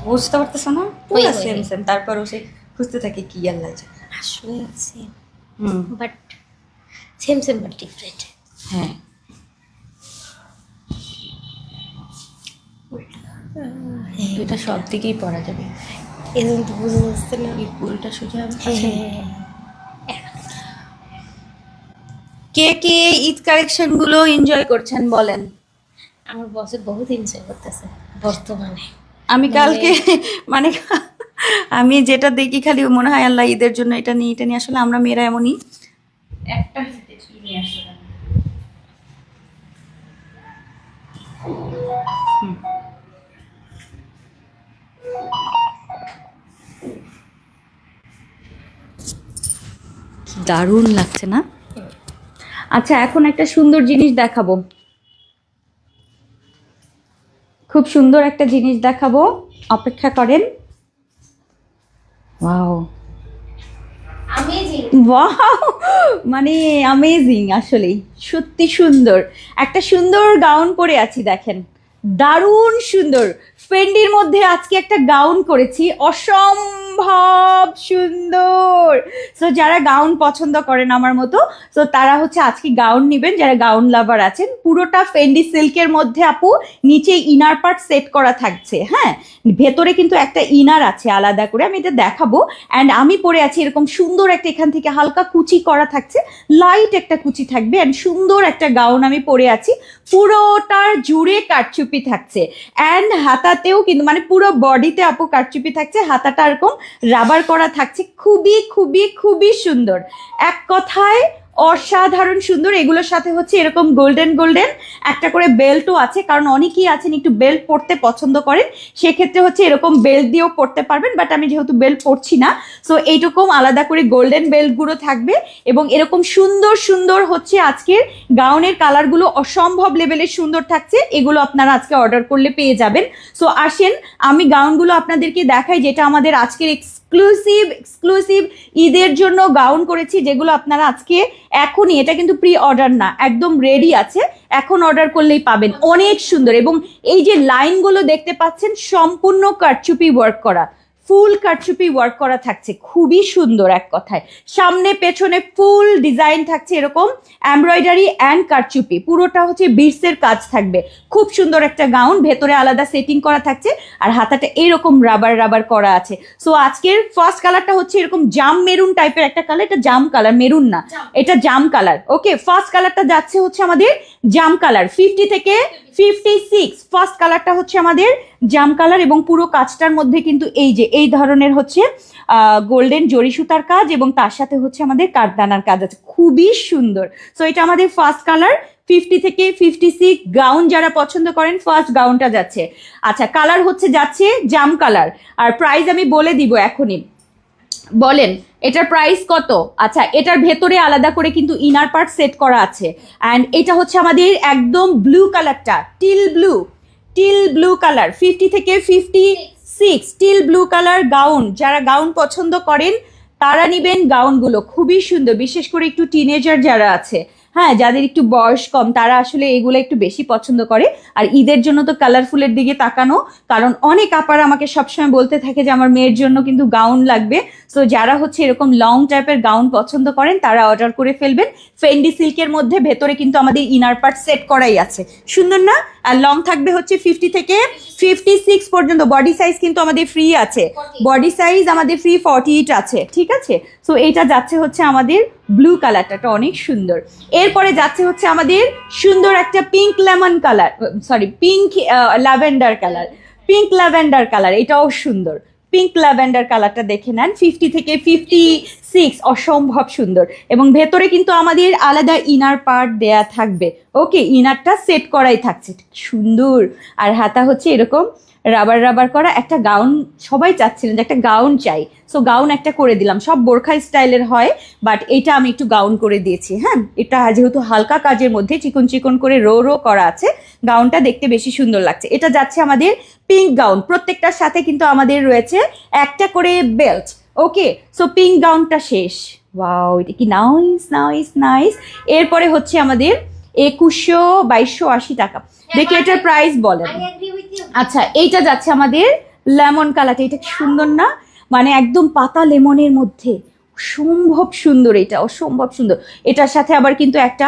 বুঝতে পারতেছ না? ওই, সেম সেম, তারপরও সে খুঁজতে থাকে কি আল্লাহ জানে। আসলে same hmm, but same but different. হ্যাঁ এটা সব দিকেই পড়া যাবে, এরকম তো বুঝে যাচ্ছে না। এই পুরোটা সোজা হবে। হ্যাঁ। কে কে ঈদ কালেকশন গুলো এনজয় করছেন বলেন? আমার বসে বহুত এনজয় করতেছে বর্তমানে। আমি কালকে মানে আমি যেটা দেখি খালি মনে হয় আল্লাহ ঈদের জন্য এটা নিয়ে আসলে আমরা মেয়েরা এমনই একটা নিয়ে আসলে দারুণ লাগছে না? আচ্ছা এখন একটা সুন্দর জিনিস দেখাবো, খুব সুন্দর একটা জিনিস দেখাবো, অপেক্ষা করেন। Wow amazing. ওয়াও, মানে অ্যামেজিং, আসলেই সত্যি সুন্দর। একটা সুন্দর গাউন পরে আছি, দেখেন দারুণ সুন্দর। ফেন্ডির মধ্যে আজকে একটা গাউন করেছি, অসম্ভব সুন্দর। সো যারা গাউন পছন্দ করেন আমার মতো, সো তারা হচ্ছে আজকে গাউন নেবেন, যারা গাউন লাভার আছেন। পুরোটা ফেন্ডি সিল্কের মধ্যে আপু, নিচে ইনার পার্ট সেট করা থাকছে, হ্যাঁ ভেতরে কিন্তু একটা ইনার আছে আলাদা করে, আমি এটা দেখাবো। অ্যান্ড আমি পরে আছি এরকম সুন্দর একটা, এখান থেকে হালকা কুচি করা থাকছে, লাইট একটা কুচি থাকবে, অ্যান্ড সুন্দর একটা গাউন আমি পরে আছি, পুরোটার জুড়ে কারচুপি থাকছে। অ্যান্ড হাতাতেও কিন্তু মানে পুরো বডিতে আপু কারচুপি থাকছে, হাতাটা এরকম রাবার করা থাকছে, খুবই খুবই খুবই সুন্দর, এক কথায় অসাধারণ সুন্দর। এগুলোর সাথে হচ্ছে এরকম গোল্ডেন একটা করে বেল্টও আছে, কারণ অনেকেই আছেন একটু বেল্ট পরতে পছন্দ করেন, সেক্ষেত্রে হচ্ছে এরকম বেল্ট দিয়েও পরতে পারবেন, বাট আমি যেহেতু বেল্ট পরছি না, সো এইরকম আলাদা করে গোল্ডেন বেল্টগুলো থাকবে। এবং এরকম সুন্দর সুন্দর হচ্ছে আজকের গাউনের কালারগুলো অসম্ভব লেভেলের সুন্দর থাকছে, এগুলো আপনারা আজকে অর্ডার করলে পেয়ে যাবেন। সো আসেন আমি গাউনগুলো আপনাদেরকে দেখাই, যেটা আমাদের আজকের এক্সক্লুসিভ ঈদের জন্য গাউন করেছি, যেগুলো আপনারা আজকে এখনই, এটা কিন্তু প্রি অর্ডার না, একদম রেডি আছে, এখন অর্ডার করলেই পাবেন। অনেক সুন্দর, এবং এই যে লাইনগুলো দেখতে পাচ্ছেন সম্পূর্ণ কারচুপি ওয়ার্ক করা, ফুল কারচুপি ওয়ার্ক করা থাকছে, খুবই সুন্দর এক কথায়। সামনে পেছনে ফুল ডিজাইন থাকছে এরকম এমব্রয়ডারি অ্যান্ড কারচুপি, পুরোটা হচ্ছে বিটসের কাজ থাকবে। খুব সুন্দর একটা গাউন, ভেতরে আলাদা সেটিং করা থাকছে আর হাতাটা এরকম রাবার রাবার করা আছে। সো আজকের ফার্স্ট কালারটা হচ্ছে এরকম জাম মেরুন টাইপের একটা কালার, এটা জাম কালার, মেরুন না, এটা জাম কালার। ওকে, ফার্স্ট কালারটা যাচ্ছে হচ্ছে আমাদের জাম কালার, 50 থেকে 56। ফার্স্ট কালারটা হচ্ছে আমাদের জাম কালার এবং পুরো কাজটার মধ্যে কিন্তু এই ধরনের হচ্ছে গোল্ডেন জরি সুতার কাজ এবং তার সাথে হচ্ছে আমাদের কাঠদানার কাজ আছে, খুবই সুন্দর। সো এটা আমাদের ফার্স্ট কালার, 50 থেকে 56। গাউন যারা পছন্দ করেন ফার্স্ট গাউনটা যাচ্ছে। আচ্ছা, কালার হচ্ছে যাচ্ছে জাম কালার। আর প্রাইস আমি বলে দিব এখনই, বলেন এটার প্রাইস কত? আচ্ছা, এটার ভেতরে আলাদা করে কিন্তু ইনার পার্ট সেট করা আছে। অ্যান্ড এটা হচ্ছে আমাদের একদম ব্লু কালারটা, টিল ব্লু কালার, 50 থেকে 56 টিল ব্লু কালার গাউন। যারা গাউন পছন্দ করেন তারা নিবেন গাউনগুলো, খুবই সুন্দর। বিশেষ করে একটু টিনেজার যারা আছে, হ্যাঁ, যাদের একটু বয়স কম, তারা আসলে এগুলো একটু বেশি পছন্দ করে। আর ঈদের জন্য তো কালারফুলের দিকে তাকানো, কারণ অনেক আপারা আমাকে সবসময় বলতে থাকে যে আমার মেয়ের জন্য কিন্তু গাউন লাগবে। সো যারা হচ্ছে এরকম লং টাইপের গাউন পছন্দ করেন তারা অর্ডার করে ফেলবেন। ফেন্ডি সিল্কের মধ্যে ভেতরে কিন্তু আমাদের ইনার পার্ট সেট করাই আছে, সুন্দর না? আর লং থাকবে হচ্ছে 50 থেকে 56 পর্যন্ত। বডি সাইজ কিন্তু আমাদের ফ্রি আছে, বডি সাইজ আমাদের ফ্রি 48 আছে, ঠিক আছে? সো এইটা যাচ্ছে হচ্ছে আমাদের ব্লু কালারটা, অনেক সুন্দর। এরপরে যাচ্ছে হচ্ছে আমাদের সুন্দর একটা pink lemon colour, sorry pink lavender colour, pink lavender colour, এটাও সুন্দর। পিঙ্ক ল্যাভেন্ডার কালারটা দেখে নেন, 50 থেকে 56, অসম্ভব সুন্দর। এবং ভেতরে কিন্তু আমাদের আলাদা ইনার পার্ট দেয়া থাকবে। ওকে, ইনারটা সেট করাই থাকছে, সুন্দর। আর হাতা হচ্ছে এরকম রাবার করা একটা গাউন। সবাই চাচ্ছিলেন যে একটা গাউন চাই, সো গাউন একটা করে দিলাম। সব বোরখা স্টাইলের হয়, বাট এটা আমি একটু গাউন করে দিয়েছি। হ্যাঁ, এটা যেহেতু হালকা কাজের মধ্যে চিকন করে রো করা আছে, গাউনটা দেখতে বেশি সুন্দর লাগছে। এটা যাচ্ছে আমাদের পিঙ্ক গাউন, প্রত্যেকটার সাথে কিন্তু আমাদের রয়েছে একটা করে বেল্ট। ওকে, সো পিঙ্ক গাউনটা শেষ। ওয়াও, এটা কি নাইস। এরপরে হচ্ছে আমাদের 2100-2280 টাকা। দেখি এটার প্রাইস বলেন। আচ্ছা, এইটা যাচ্ছে আমাদের লেমন কালারটা, এটা সুন্দর না? মানে একদম পাতা লেমনের মধ্যে, অসম্ভব সুন্দর, এটা অসম্ভব সুন্দর। এটার সাথে আবার কিন্তু একটা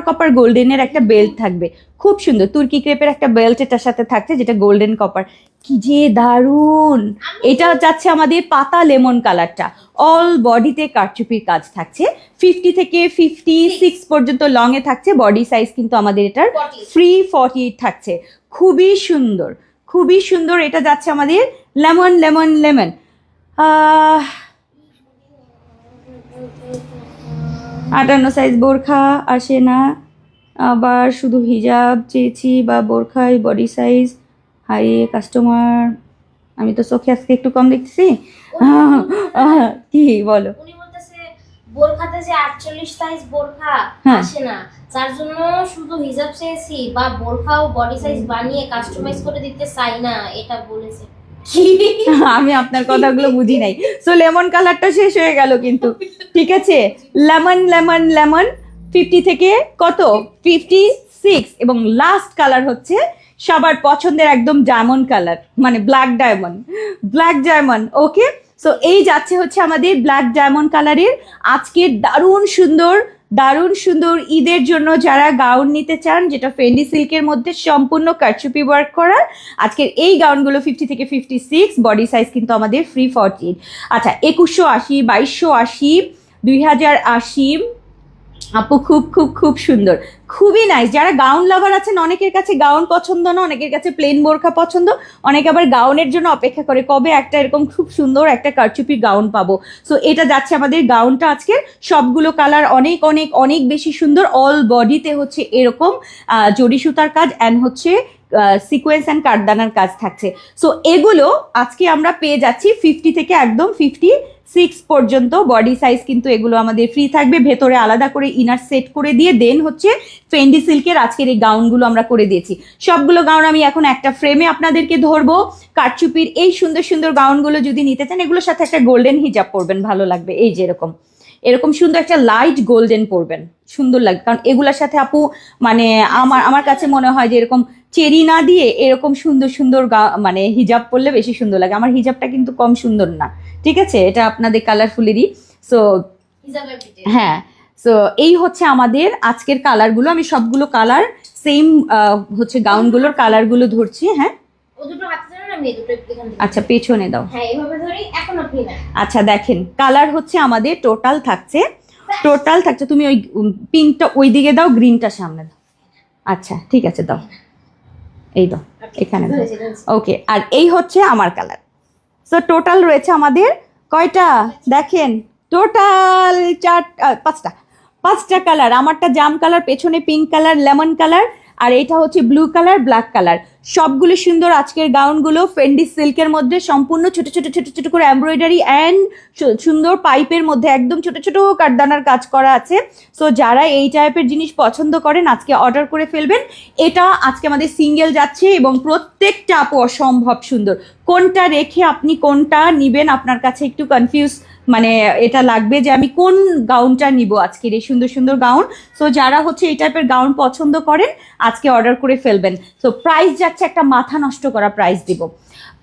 কপার গোল্ডেনের একটা বেল্ট থাকবে, খুব সুন্দর। তুর্কি ক্রেপের একটা বেল্ট এটার সাথে থাকছে, যেটা গোল্ডেন কপার, কি যে দারুণ। এটা যাচ্ছে আমাদের পাতা লেমন কালারটা, অল বডিতে কারচুপির কাজ থাকছে। 50 থেকে 56 পর্যন্ত লং এ থাকছে। বডি সাইজ কিন্তু আমাদের এটার ফ্রি 48 থাকছে, খুবই সুন্দর। এটা যাচ্ছে আমাদের লেমন 58 সাইজ বোরখা আসে না, আবার শুধু হিজাব চেয়েছি বা বোরখাই বডি সাইজ। হাই কাস্টমার, আমি তো চোখে আজকে একটু কম দেখতেছি। কি বলো? উনি বলতেছে বোরখাতে যে 48 সাইজ বোরখা হ্যাঁ। আসে না, যার জন্য শুধু হিজাব চেয়েছি বা বোরখা ও বডি সাইজ বানিয়ে কাস্টমাইজ করে দিতে চাই না, এটা বলেছে। আমি আপনার কথাগুলো বুঝি নাই। সো লেমন কালারটা শেষ হয়ে গেল কিন্তু, ঠিক আছে? লেমন 50 থেকে কত 56। এবং লাস্ট কালার হচ্ছে সবার পছন্দের একদম ডায়মন্ড কালার, মানে ব্ল্যাক ডায়মন্ড। ওকে, সো এই যাচ্ছে হচ্ছে আমাদের ব্ল্যাক ডায়মন্ড কালারের আজকের দারুণ সুন্দর ঈদের জন্য যারা গাউন নিতে চান, যেটা ফেন্ডি সিল্কের মধ্যে সম্পূর্ণ কারচুপি ওয়ার্ক করা। আজকের এই গাউনগুলো 50 থেকে 56, বডি সাইজ কিন্তু আমাদের ফ্রি 48। আচ্ছা, 2180, 2280, 2080। আপু খুব সুন্দর, খুবই নাইস। যারা গাউন লাভার আছেন, অনেকের কাছে গাউন পছন্দ না, অনেকের কাছে প্লেন বোরখা পছন্দ, অনেকে আবার গাউনের জন্য অপেক্ষা করে কবে একটা এরকম খুব সুন্দর একটা কারচুপি গাউন পাবো। সো এটা যাচ্ছে আমাদের গাউনটা আজকে। সবগুলো কালার অনেক বেশি সুন্দর। অল বডিতে হচ্ছে এরকম জরি সুতার কাজ অ্যান্ড হচ্ছে সিকোয়েন্স অ্যান্ড কাঠদানার কাজ থাকছে। সো এগুলো আজকে আমরা পেয়ে যাচ্ছি 50 থেকে একদম 56 পর্যন্ত। বডি সাইজ কিন্তু এগুলো আমাদের ফ্রি থাকবে। ভেতরে আলাদা করে ইনার সেট করে দিয়ে দেন হচ্ছে ফেন্ডি সিল্কের আজকের এই গাউনগুলো আমরা করে দিয়েছি। সবগুলো গাউন আমি এখন একটা ফ্রেমে আপনাদেরকে ধরবো। কারচুপির এই সুন্দর গাউনগুলো যদি নিতে চান, এগুলোর সাথে একটা গোল্ডেন হিজাব পরবেন, ভালো লাগবে। এই যে এরকম এরকম সুন্দর একটা লাইট গোল্ডেন পরবেন, সুন্দর লাগবে। কারণ এগুলোর সাথে আপু মানে আমার কাছে মনে হয় যে এরকম চেরি না দিয়ে এরকম সুন্দর সুন্দর মানে হিজাব পরলে বেশি সুন্দর লাগে। আমার হিজাবটা কিন্তু কম সুন্দর না, ঠিক আছে, এটা আপনাদের কালারফুলেরই। সো হিজাবের পিঠে। হ্যাঁ, সো এই হচ্ছে আমাদের আজকের কালারগুলো। আমি সবগুলো কালার সেম হচ্ছে গাউনগুলোর কালারগুলো ধরছি। হ্যাঁ, ও দুটো হাতে ধরে আমি এই দুটো এখান থেকে। আচ্ছা পেছনে দাও। হ্যাঁ এভাবে ধরি, এখন আপনি না। আচ্ছা দেখেন, কালার হচ্ছে আমাদের টোটাল থাকছে তুমি ওই পিঙ্কটা ওই দিকে দাও, গ্রিনটা সামনে দাও। আচ্ছা ঠিক আছে, দাও, এই দাও এখানে দাও। ধরেছি, ধরেছি। ওকে, আর এই হচ্ছে আমার কালার। সো টোটাল রয়েছে আমাদের কয়টা দেখেন, টোটাল পাঁচটা কালার। আমারটা জাম কালার, পেছনে পিঙ্ক কালার, লেমন কালার, আর এটা হচ্ছে ব্লু কালার, ব্ল্যাক কালার। সবগুলো সুন্দর আজকের গাউনগুলো ফেন্ডি সিল্কের মধ্যে, সম্পূর্ণ ছোট ছোট ছোট ছোট করে এমব্রয়ডারি অ্যান্ড সুন্দর পাইপের মধ্যে একদম ছোট ছোট কাঠদানার কাজ করা আছে। সো যারা এই টাইপের জিনিস পছন্দ করেন আজকে অর্ডার করে ফেলবেন। এটা আজকে আমাদের সিঙ্গেল যাচ্ছে এবং প্রত্যেকটা আপু অসম্ভব সুন্দর। কোনটা রেখে আপনি কোনটা নিবেন আপনার কাছে একটু কনফিউজ মানে এটা লাগবে যে আমি কোন গাউনটা নিব আজকের এই সুন্দর সুন্দর গাউন। সো যারা হচ্ছে এই টাইপের গাউন পছন্দ করেন আজকে অর্ডার করে ফেলবেন। সো প্রাইস যাচ্ছে একটা মাথা নষ্ট করা প্রাইস দিব,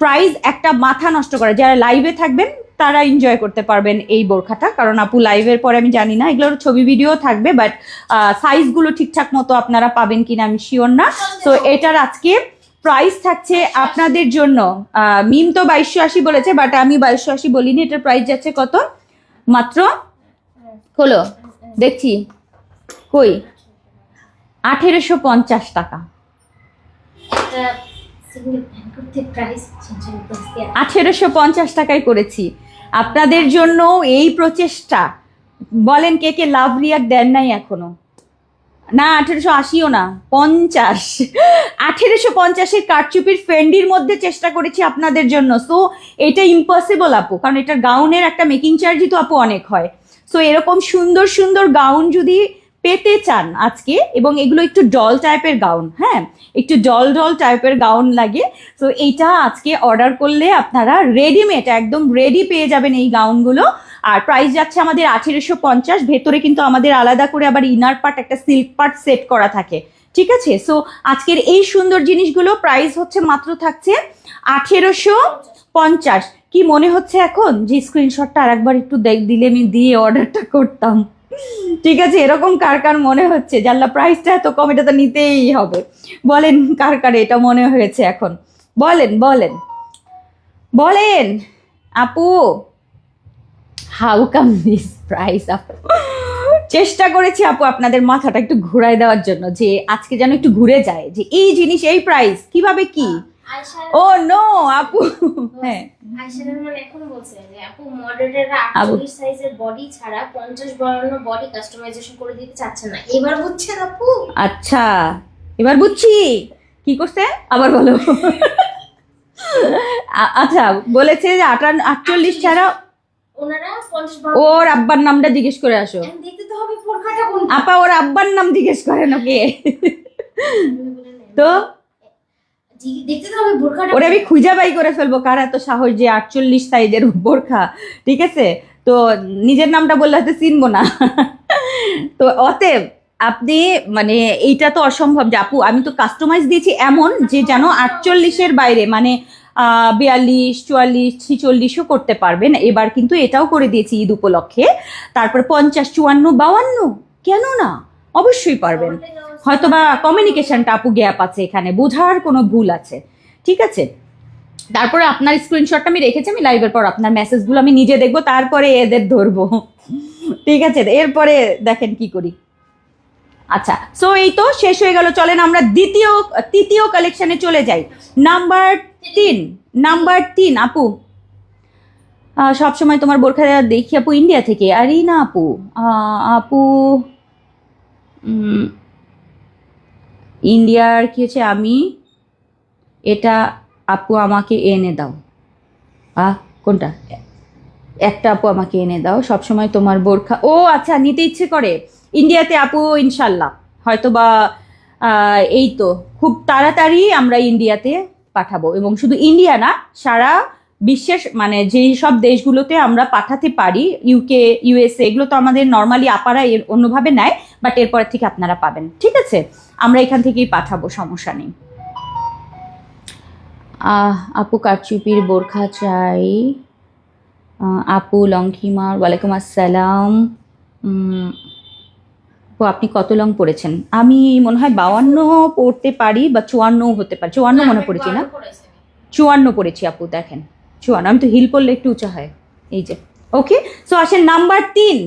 প্রাইস একটা মাথা নষ্ট করা। যারা লাইভে থাকবেন তারা এনজয় করতে পারবেন এই বোরখাটা, কারণ আপু লাইভের পরে আমি জানি না এগুলোর ছবি ভিডিও থাকবে, বাট সাইজগুলো ঠিকঠাক মতো আপনারা পাবেন কিনা আমি শিওর না। সো এটার আজকে প্রাইস থাকছে আপনাদের জন্য, মিম তো 2280 বলেছে, বাট আমি 2280 বলিনি। এটার প্রাইস যাচ্ছে কত, মাত্র হলো দেখছি কই 1850 টাকা। একটা সিঙ্গেল প্যান্ট করতে প্রাইস 1850 টাকায় করেছি আপনাদের জন্য এই প্রচেষ্টা। বলেন কে কে লাভ রিয়াক্ট দেন নাই এখনো? না 1880ও না, 50। 1850-এর কারচুপির ফেন্ডির মধ্যে চেষ্টা করেছি আপনাদের জন্য। সো এটা ইম্পসিবল আপু, কারণ এটা গাউনের একটা মেকিং চার্জই তো আপু অনেক হয়। সো এরকম সুন্দর সুন্দর গাউন যদি পেতে চান আজকে, এবং এগুলো একটু ডল টাইপের গাউন, হ্যাঁ একটু ডল টাইপের গাউন লাগে। সো এইটা আজকে অর্ডার করলে আপনারা রেডিমেড একদম রেডি পেয়ে যাবেন এই গাউনগুলো। আর প্রাইস যাচ্ছে আমাদের 1850। ভেতরে কিন্তু আমাদের আলাদা করে আবার ইনার পার্ট একটা সিল্ক পার্ট সেট করা থাকে, ঠিক আছে। সো আজকের এই সুন্দর জিনিসগুলো প্রাইস হচ্ছে মাত্র থাকছে 1850। কি মনে হচ্ছে এখন যে স্ক্রিনশটটা আর একবার একটু দিলে আমি দিয়ে অর্ডারটা করতাম, ঠিক আছে? এরকম কার কার মনে হচ্ছে জানলা প্রাইসটা এত কম, এটা তো নিতেই হবে? বলেন কার কার এটা মনে হয়েছে এখন, বলেন বলেন বলেন আপু। হাউ কাম দিস প্রাইস আপু? চেষ্টা করেছি আপু আপনাদের মাথাটা একটু ঘুরাই দেওয়ার জন্য, যে আজকে যেন একটু ঘুরে যায় যে এই জিনিস এই প্রাইস কিভাবে কি। ও নো আপু, হ্যাঁ আয়শার মানে এখন বলছে যে আপু মডেলেররা 48 সাইজের বডি ছাড়া 50 52 বডি কাস্টমাইজেশন করে দিতে চাচ্ছে না। এবার বুঝছেন আপু? আচ্ছা এবার বুঝছি কি করছে, আবার বলো। আচ্ছা বলেছে যে 48 ছাড়া ওনারা 50 52। ওর আব্বার নামটা জিজ্ঞেস করে আসো। দেখতে তো হবে বোরখাটা কোনটা। আপা ওর আব্বার নাম জিজ্ঞেস করেন ওকে। তো দেখতে তো হবে বোরখাটা। ওরে আমি খুঁজে বাই করে ফেলবো কার এত সাহস যে 48 সাইজের বোরখা, ঠিক আছে? তো নিজের নামটা বললে হয়তো চিনবো না। তো অতএব আপনি মানে এইটা তো অসম্ভব যে আপু আমি তো কাস্টমাইজ দিয়েছি এমন যে যেন 48-এর বাইরে মানে 42 44 46ও করতে পারবেন। এবার কিন্তু এটাও করে দিয়েছি ঈদ উপলক্ষে। তারপর 50 54 52 কেন না, অবশ্যই পারবেন। হয়তো বা কমিউনিকেশনটা আপু গ্যাপ আছে, এখানে বোঝার কোনো ভুল আছে, ঠিক আছে? তারপরে আপনার স্ক্রিনশটটা আমি রেখেছি, আমি লাইভের পর আপনার মেসেজগুলো আমি নিজে দেখবো, তারপরে এদের ধরবো, ঠিক আছে? এরপরে দেখেন কি করি। আচ্ছা সো এই তো শেষ হয়ে গেল, চলেন আমরা তৃতীয় কালেকশনে চলে যাই। নাম্বার 3 আপু সবসময় তোমার বোরখা দেখি আপু ইন্ডিয়া থেকে। আরে না আপু, আপু ইন্ডিয়ার কি হচ্ছে, আমি এটা আপু আমাকে এনে দাও। কোনটা? একটা আপু আমাকে এনে দাও, সবসময় তোমার বোরখা। ও আচ্ছা নিতে ইচ্ছে করে ইন্ডিয়াতে আপু, ইনশাল্লাহ হয়তো বা এই তো খুব তাড়াতাড়ি আমরা ইন্ডিয়াতে পাঠাবো। এবং শুধু ইন্ডিয়া না, সারা বিশ্বের মানে যেই সব দেশগুলোতে আমরা পাঠাতে পারি, ইউকে, ইউএসএ, এগুলো তো আমাদের নর্মালি আপারা এর অন্যভাবে নেয়, বাট এরপর থেকে আপনারা পাবেন, ঠিক আছে? আমরা এখান থেকেই পাঠাবো, সমস্যা নেই। আপু কারচুপির বোরখা চাই। আপু লংখিমার, ওয়ালাইকুম আসসালাম। তো আপনি কত লং পড়েছেন? আমি মনে হয় 52 পড়তে পারি বা 54 হতে পারে, 54 মনে পড়েছি না, 54 পড়েছি আপু, দেখেন 54। আমি তো হিল পরলে একটু উঁচা হয়, এই যে। ওকে, সো আসেন নাম্বার 3,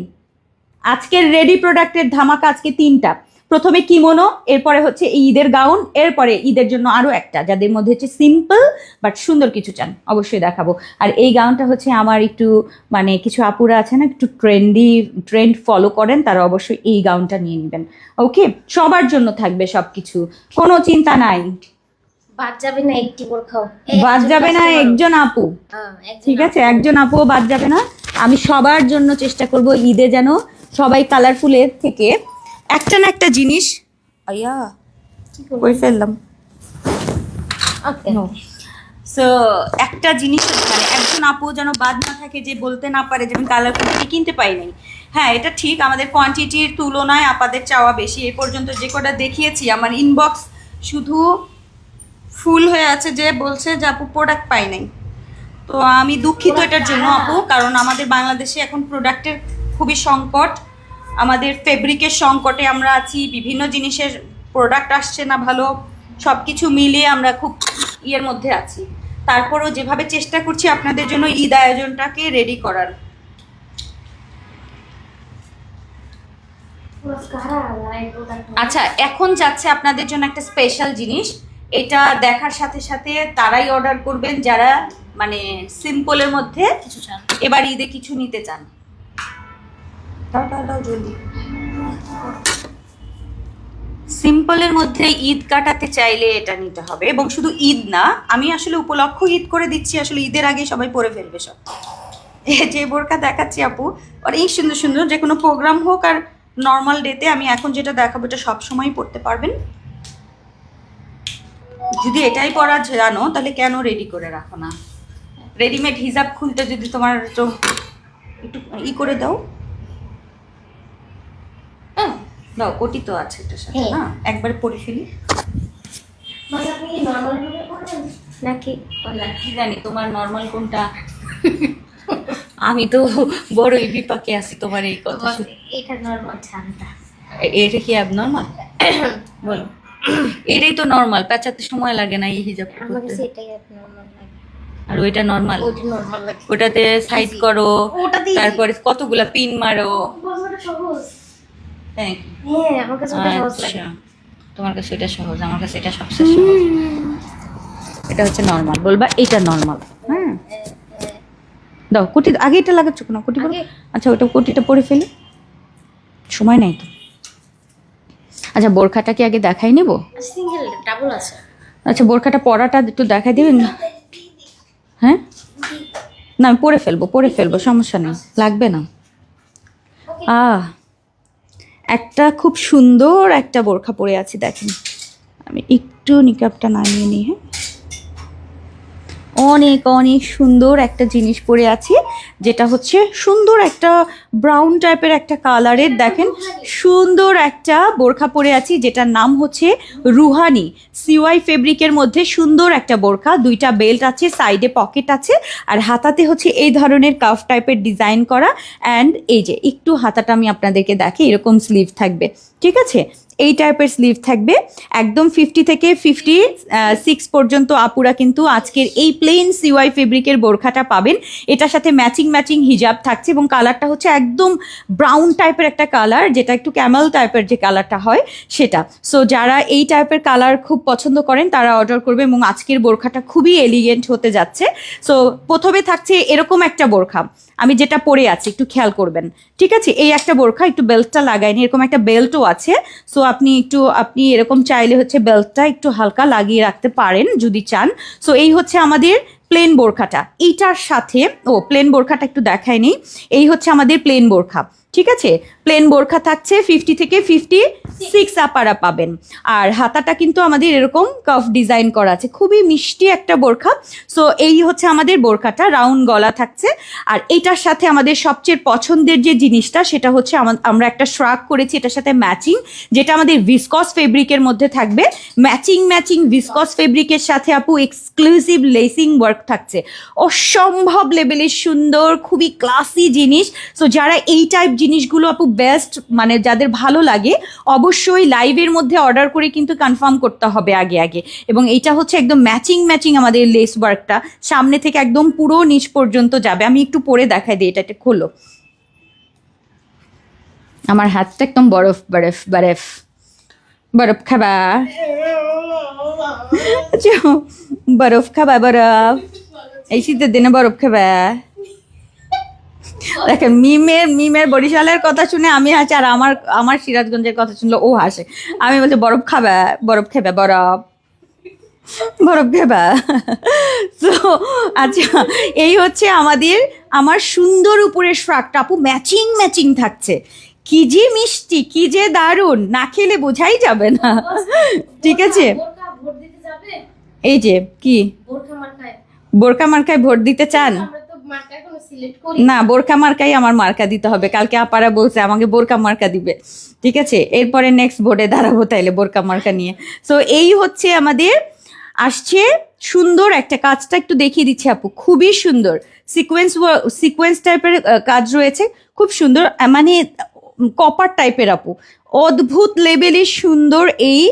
আজকের রেডি প্রোডাক্টের ধামাকা আজকে 3টা। প্রথমে কিমোনো, এরপরে হচ্ছে এই ঈদের গাউন, এরপরে ঈদের জন্য আরো একটা, যাদের মধ্যে হচ্ছে সিম্পল বাট সুন্দর কিছু চান, অবশ্যই দেখাবো। আর এই গাউনটা হচ্ছে আমার একটু মানে কিছু আপুরা আছে না, একটু ট্রেন্ড ফলো করেন, তারা অবশ্যই এই গাউনটা নিয়ে নেবেন। ওকে, সবার জন্য থাকবে সবকিছু, কোনো চিন্তা নাই। বাদ যাবে না একটি বোরখাও, বাদ যাবে না একজন আপু, ঠিক আছে? একজন আপুও বাদ যাবে না। আমি সবার জন্য চেষ্টা করব ঈদে যেন সবাই কালারফুলের থেকে একটা না একটা জিনিস, আইয়া কই ফেললাম, সো একটা জিনিস মানে একজন আপু যেন বাদ না থাকে, যে বলতে না পারে যে আমি কালারফুল কিনতে পাই নাই। হ্যাঁ, এটা ঠিক, আমাদের কোয়ান্টিটির তুলনায় আপাদের চাওয়া বেশি। এই পর্যন্ত যে কটা দেখিয়েছি, আমার ইনবক্স শুধু ফুল হয়ে আছে, যে বলছে যে আপু প্রোডাক্ট পাই নাই। তো আমি দুঃখিত এটার জন্য আপু, কারণ আমাদের বাংলাদেশে এখন প্রোডাক্টের খুবই সংকট, আমাদের ফেব্রিকের সংকটে আমরা আছি, বিভিন্ন জিনিসের প্রোডাক্ট আসছে না ভালো, সব কিছু মিলিয়ে আমরা খুব ইয়ের মধ্যে আছি। তারপরও যেভাবে চেষ্টা করছি আপনাদের জন্য ঈদ আয়োজনটাকে রেডি করার। আচ্ছা, এখন যাচ্ছে আপনাদের জন্য একটা স্পেশাল জিনিস, এটা দেখার সাথে সাথে তারাই অর্ডার করবেন যারা মানে সিম্পলের মধ্যে কিছু চান, এবার ঈদে কিছু নিতে চান। দাও জলদি। সিম্পলের মধ্যে ঈদ কাটাতে চাইলে এটা নিতে হবে, এবং শুধু ঈদ না, আমি আসলে উপলক্ষ ঈদ করে দিচ্ছি, আসলে ঈদের আগে সবাই পরে ফেলবে সব। যে বোরকা দেখাচ্ছি আপু, অনেক সুন্দর সুন্দর, যে কোনো প্রোগ্রাম হোক আর নর্মাল ডেতে আমি এখন যেটা দেখাবো এটা সবসময় পরতে পারবেন। যদি এটাই পরা জানো তাহলে কেন রেডি করে রাখো না? রেডিমেড হিজাব খুলতে যদি তোমার একটু করে দাও, দাও, কোটি তো আছে এটার সাথে না, একবার পরে ফেলি। নাকি কি জানি তোমার নর্মাল কোনটা, আমি তো বড়ই বিপাকে আছি তোমার এই কথা। এটা নরমাল ছানটা, এটা কি অ্যাবনর্মাল? বলো, এটাই তো নর্মাল, পেঁচাতে সময় লাগে না এই হিজাব করতে। এটাই অ্যাবনর্মাল লাগে, আর ওইটা নর্মাল, ওইটা নরমাল লাগে। ওটাতে সাইড করো, তারপরে কতগুলা পিন মারো। সহজ, হ্যাঁ আমার কাছে ওটা সহজ লাগে। তোমার কাছে এটা সহজ, আমার কাছে এটা সবচেয়ে সহজ। এটা হচ্ছে নর্মাল, বলবা এটা নর্মাল। হ্যাঁ, দাও কোটি, আগে এটা লাগাচ্ছ কেন? কোটি পরে, আচ্ছা ওটা কোটিটা পরে ফেলি, সময় নাই তো। আচ্ছা, বোরখাটাকে আগে দেখাই নেব। সিঙ্গেল ডাবল আছে। আচ্ছা, বোরখাটা পরাটা একটু দেখাই দিবেন না? হ্যাঁ, না আমি পরে ফেলবো, সমস্যা নেই, লাগবে না। একটা খুব সুন্দর একটা বোরখা পরে আছি, দেখেন। আমি একটু নিকাবটা নামিয়ে নিই। হ্যাঁ, অনেক অনেক সুন্দর একটা জিনিস পরে আছি, যেটা হচ্ছে সুন্দর একটা ব্রাউন টাইপের একটা কালারের, দেখেন সুন্দর একটা বোরখা পরে আছি, যেটার নাম হচ্ছে রুহানি। সিওয়াই ফেব্রিকের মধ্যে সুন্দর একটা বোরখা, দুইটা বেল্ট আছে, সাইডে পকেট আছে, আর হাতাতে হচ্ছে এই ধরনের কাফ টাইপের ডিজাইন করা। অ্যান্ড এই যে একটু হাতাটা আমি আপনাদেরকে দেখি, এরকম স্লিভ থাকবে, ঠিক আছে? এই টাইপের স্লিভ থাকবে, একদম 50 থেকে 56 পর্যন্ত আপুরা কিন্তু আজকের এই প্লেন সিওয়াই ফেব্রিকের বোরখাটা পাবেন। এটার সাথে ম্যাচিং হিজাব থাকছে, এবং কালারটা হচ্ছে একদম ব্রাউন টাইপের একটা কালার, যেটা একটু ক্যামেল টাইপের যে কালারটা হয় সেটা। সো যারা এই টাইপের কালার খুব পছন্দ করেন তারা অর্ডার করবে, এবং আজকের বোরখাটা খুবই এলিগেন্ট হতে যাচ্ছে। সো প্রথমে থাকছে এরকম একটা বোরখা, আমি যেটা পরে আছি একটু খেয়াল করবেন, ঠিক আছে? এই একটা বোরখা, একটু বেল্টটা লাগাইনি, এরকম একটা বেল্টও আছে। সো আপনি এরকম চাইলে হচ্ছে বেল্টটা একটু হালকা লাগিয়ে রাখতে পারেন যদি চান। সো এই হচ্ছে আমাদের প্লেন বোরখাটা, এইটার সাথে প্লেন বোরখাটা একটু দেখায় নি। এই হচ্ছে আমাদের প্লেন বোরখা, ঠিক আছে? প্লেন বোরখা থাকছে 50 থেকে 56 আপারা পাবেন। আর হাতাটা কিন্তু আমাদের এরকম কাফ ডিজাইন করা আছে, খুবই মিষ্টি একটা বোরখা। সো এই হচ্ছে আমাদের বোরখাটা, রাউন্ড গলা থাকছে। আর এটার সাথে আমাদের সবচেয়ে পছন্দের যে জিনিসটা সেটা হচ্ছে আমরা একটা শ্রাগ করেছি এটার সাথে ম্যাচিং, যেটা আমাদের ভিসকস ফেব্রিকের মধ্যে থাকবে। ম্যাচিং ভিসকস ফেব্রিকের সাথে আপু এক্সক্লুসিভ লেসিং ওয়ার্ক থাকছে, অসম্ভব লেভেলের সুন্দর, খুবই ক্লাসি জিনিস। সো যারা এই টাইপ জিনিসগুলো আপু বেস্ট, মানে যাদের ভালো লাগে, অবশ্যই লাইভের মধ্যে অর্ডার করে কিন্তু কনফার্ম করতে হবে আগে। এবং এইটা হচ্ছে একদম ম্যাচিং আমাদের লেস ওয়ার্কটা, সামনে থেকে একদম পুরো নিচ পর্যন্ত যাবে। আমি একটু পরে দেখাই দিই, এটা খোলো। আমার হাতটা একদম বরফ খাবা, বরফ খাবা, বরফ এই শীতের দিনে বরফ খাবা। দেখেন মিমের বরিশালের কথা শুনে আমি হাসি, আর আমার সিরাজগঞ্জের কথা শুনলে ও হাসে। আমি বলছি বরফ খাবা, বরফ খাবা, বরফ খাবা। তো আচ্ছা, এই হচ্ছে আমার সুন্দর উপরের শ্রাগটা আপু, ম্যাচিং থাকছে। কি যে মিষ্টি, কি যে দারুণ, না খেলে বোঝাই যাবে না। ঠিক আছে, এই যে কি বোরকা মার্কায় ভোট দিতে চান? না, বোরকা মার্কাই আমার মার্কা দিতে হবে। কালকে আপারা বলছে আমাকে বোরকা মার্কা দিবে, ঠিক আছে? এরপরে নেক্সট ভোটে দাঁড়াবো তাইলে বোরকা মার্কা নিয়ে। সো এই হচ্ছে আমাদের আসছে সুন্দর একটা, কাজটা একটু দেখিয়ে দিচ্ছি আপু, খুবই সুন্দর সিকোয়েন্স টাইপের কাজ রয়েছে, খুব সুন্দর, মানে কপার টাইপের আপু, অদ্ভুত লেভেলের সুন্দর। এই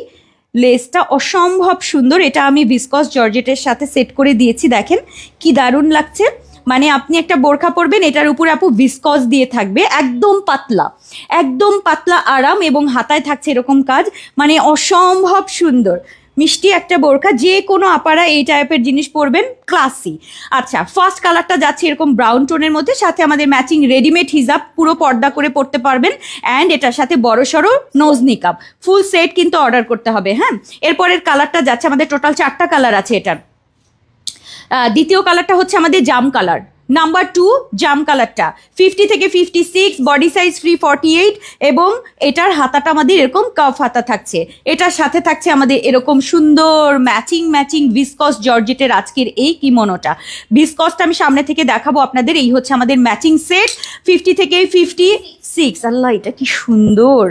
লেসটা অসম্ভব সুন্দর, এটা আমি ভিসকস জর্জেটের সাথে সেট করে দিয়েছি, দেখেন কি দারুণ লাগছে। মানে আপনি একটা বোরখা পরবেন, এটার উপরে আপু ভিসকস দিয়ে থাকবে, একদম পাতলা আরাম, এবং হাতায় থাকছে এরকম কাজ, মানে অসম্ভব সুন্দর মিষ্টি একটা বোরখা। যে কোনো আপারা এই টাইপের জিনিস পরবেন, ক্লাসি। আচ্ছা, ফার্স্ট কালারটা যাচ্ছে এরকম ব্রাউন টোনের মধ্যে, সাথে আমাদের ম্যাচিং রেডিমেড হিজাব, পুরো পর্দা করে পরতে পারবেন। অ্যান্ড এটার সাথে বড় সড়ো নোজ নিকাব, ফুল সেট কিন্তু অর্ডার করতে হবে। হ্যাঁ, এরপরের কালারটা যাচ্ছে আমাদের, টোটাল 4টা কালার আছে এটার। দ্বিতীয় কালারটা হচ্ছে আমাদের জাম কালার, নাম্বার 2 জাম কালারটা, 50 থেকে 56, বডি সাইজ ফ্রি 48, এবং এটার হাতাটা আমাদের এরকম কাফ হাতা থাকছে। এটার সাথে থাকছে আমাদের এরকম সুন্দর ম্যাচিং ভিসকস জর্জেটের আজকের এই কিমোনোটা। ভিসকসটা আমি সামনে থেকে দেখাবো আপনাদের। এই হচ্ছে আমাদের ম্যাচিং সেট, 50 থেকে 56। আল্লাহ, এটা কি সুন্দর,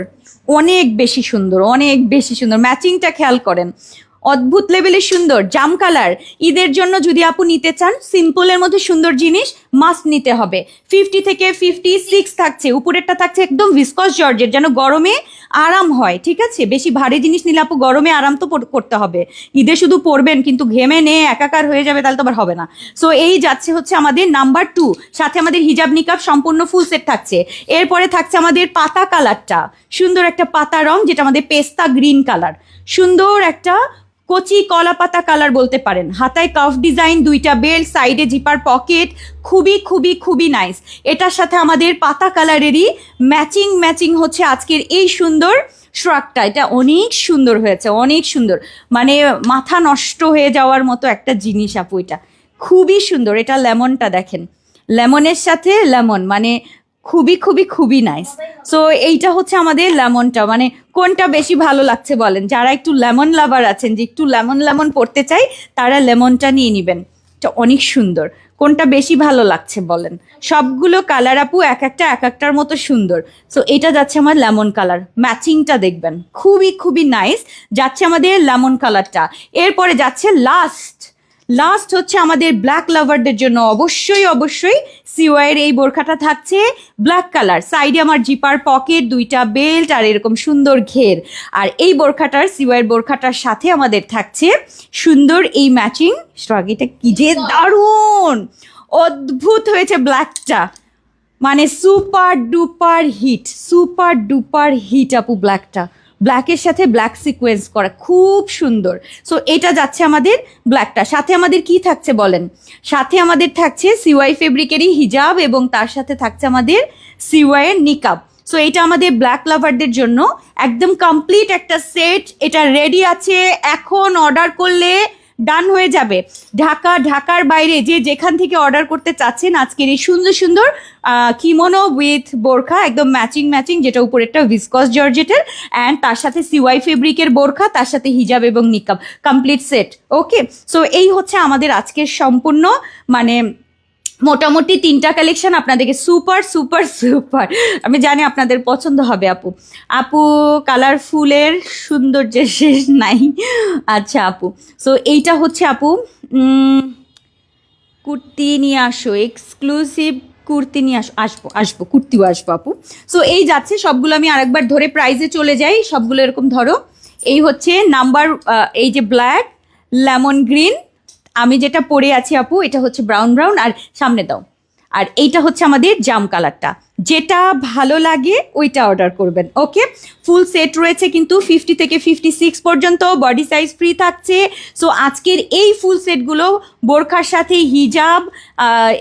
অনেক বেশি সুন্দর। ম্যাচিংটা খেয়াল করেন, অদ্ভুত লেভেলের সুন্দর জাম কালার। ঈদের জন্য যদি আপু নিতে চান, সিম্পলের মধ্যে সুন্দর জিনিস মাস্ট নিতে হবে। 50 থেকে 56 থাকছে, উপরেরটা থাকছে একদম ভিসকস জর্জেট, যেন গরমে আরাম হয়, ঠিক আছে? বেশি ভারী জিনিস নিলে আপু গরমে আরাম তো করতে হবে, ঈদে শুধু পরবেন কিন্তু ঘেমে নে একাকার হয়ে যাবে, তাহলে তো আবার হবে না। সো এই যাচ্ছে হচ্ছে আমাদের নাম্বার 2, সাথে আমাদের হিজাব নিকাব সম্পূর্ণ ফুল সেট থাকছে। এরপরে থাকছে আমাদের পাতা কালারটা, সুন্দর একটা পাতা রং, যেটা আমাদের পেস্তা গ্রিন কালার, সুন্দর একটা কচি কলা পাতা কালার বলতে পারেন। হাতায় কাফ ডিজাইন, 2টা বেল্ট, সাইডে জিপার পকেট, খুবই নাইস। এটার সাথে আমাদের পাতা কালারেরই ম্যাচিং হচ্ছে আজকের এই সুন্দর শ্রাগটা। এটা অনেক সুন্দর হয়েছে, অনেক সুন্দর, মানে মাথা নষ্ট হয়ে যাওয়ার মতো একটা জিনিস আপু, এটা খুবই সুন্দর। এটা লেমনটা দেখেন, লেমনের সাথে লেমন, মানে খুবই নাইস। সো এইটা হচ্ছে আমাদের লেমনটা, মানে কোনটা বেশি ভালো লাগছে বলেন? যারা একটু লেমন লাভার আছেন, যে একটু লেমন পড়তে চাই, তারা লেমনটা নিয়ে নেবেন, এটা অনেক সুন্দর। কোনটা বেশি ভালো লাগছে বলেন? সবগুলো কালার আপু এক একটার মতো সুন্দর। সো এটা যাচ্ছে আমার লেমন কালার, ম্যাচিংটা দেখবেন খুবই নাইস। যাচ্ছে আমাদের লেমন কালারটা। এরপরে যাচ্ছে লাস্ট হচ্ছে আমাদের ব্ল্যাক লাভারদের জন্য অবশ্যই সিওয়াইয়ের এই বোরখাটা থাকছে ব্ল্যাক কালার। সাইডে আমার জিপার পকেট, 2টা বেল্ট, আর এরকম সুন্দর ঘের। আর এই বোরখাটার, সিওয়াইয়ের বোরখাটার সাথে আমাদের থাকছে সুন্দর এই ম্যাচিং শ্রাগ। এটা কি যে দারুণ, অদ্ভুত হয়েছে ব্ল্যাকটা, মানে সুপার ডুপার হিট আপু ব্ল্যাকটা। ব্ল্যাকের সাথে ব্ল্যাক সিকোয়েন্স করা, খুব সুন্দর। সো এটা যাচ্ছে আমাদের ব্ল্যাকটা। সাথে আমাদের কি থাকছে বলেন? সাথে আমাদের থাকছে সিওয়াই ফেব্রিকেরই হিজাব, এবং তার সাথে থাকছে আমাদের সিওয়াইয়ের নিকাব। সো এটা আমাদের ব্ল্যাক লাভারদের জন্য একদম কমপ্লিট একটা সেট। এটা রেডি আছে, এখন অর্ডার করলে ডান হয়ে যাবে। ঢাকার বাইরে যে যেখান থেকে অর্ডার করতে চাচ্ছেন আজকের এই সুন্দর সুন্দর কিমোনো উইথ বোরখা, একদম ম্যাচিং, যেটা উপরেরটা ভিসকস জর্জেটের অ্যান্ড তার সাথে সিওয়াই ফেব্রিকের বোরখা, তার সাথে হিজাব এবং নিকাব, কমপ্লিট সেট। ওকে, সো এই হচ্ছে আমাদের আজকের সম্পূর্ণ মানে মোটামুটি 3টা কালেকশন আপনাদেরকে সুপার। আমি জানি আপনাদের পছন্দ হবে আপু কালারফুলের সৌন্দর্যের শেষ নাই। আচ্ছা আপু, সো এইটা হচ্ছে আপু কুর্তি নিয়ে আসো, এক্সক্লুসিভ কুর্তি নিয়ে আসবো কুর্তিও আসবো আপু। সো এই যাচ্ছে সবগুলো, আমি আরেকবার ধরে প্রাইজে চলে যাই, সবগুলো এরকম ধরো। এই হচ্ছে নাম্বার, এই যে ব্ল্যাক লেমন গ্রিন, আমি যেটা পরে আছি আপু এটা হচ্ছে ব্রাউন আর সামনে দাও, আর এইটা হচ্ছে আমাদের জাম কালারটা। যেটা ভালো লাগে ওইটা অর্ডার করবেন। ওকে, ফুল সেট রয়েছে কিন্তু 50 থেকে 56 পর্যন্ত, বডি সাইজ ফ্রি থাকছে। সো আজকের এই ফুল সেটগুলো বোরখার সাথে হিজাব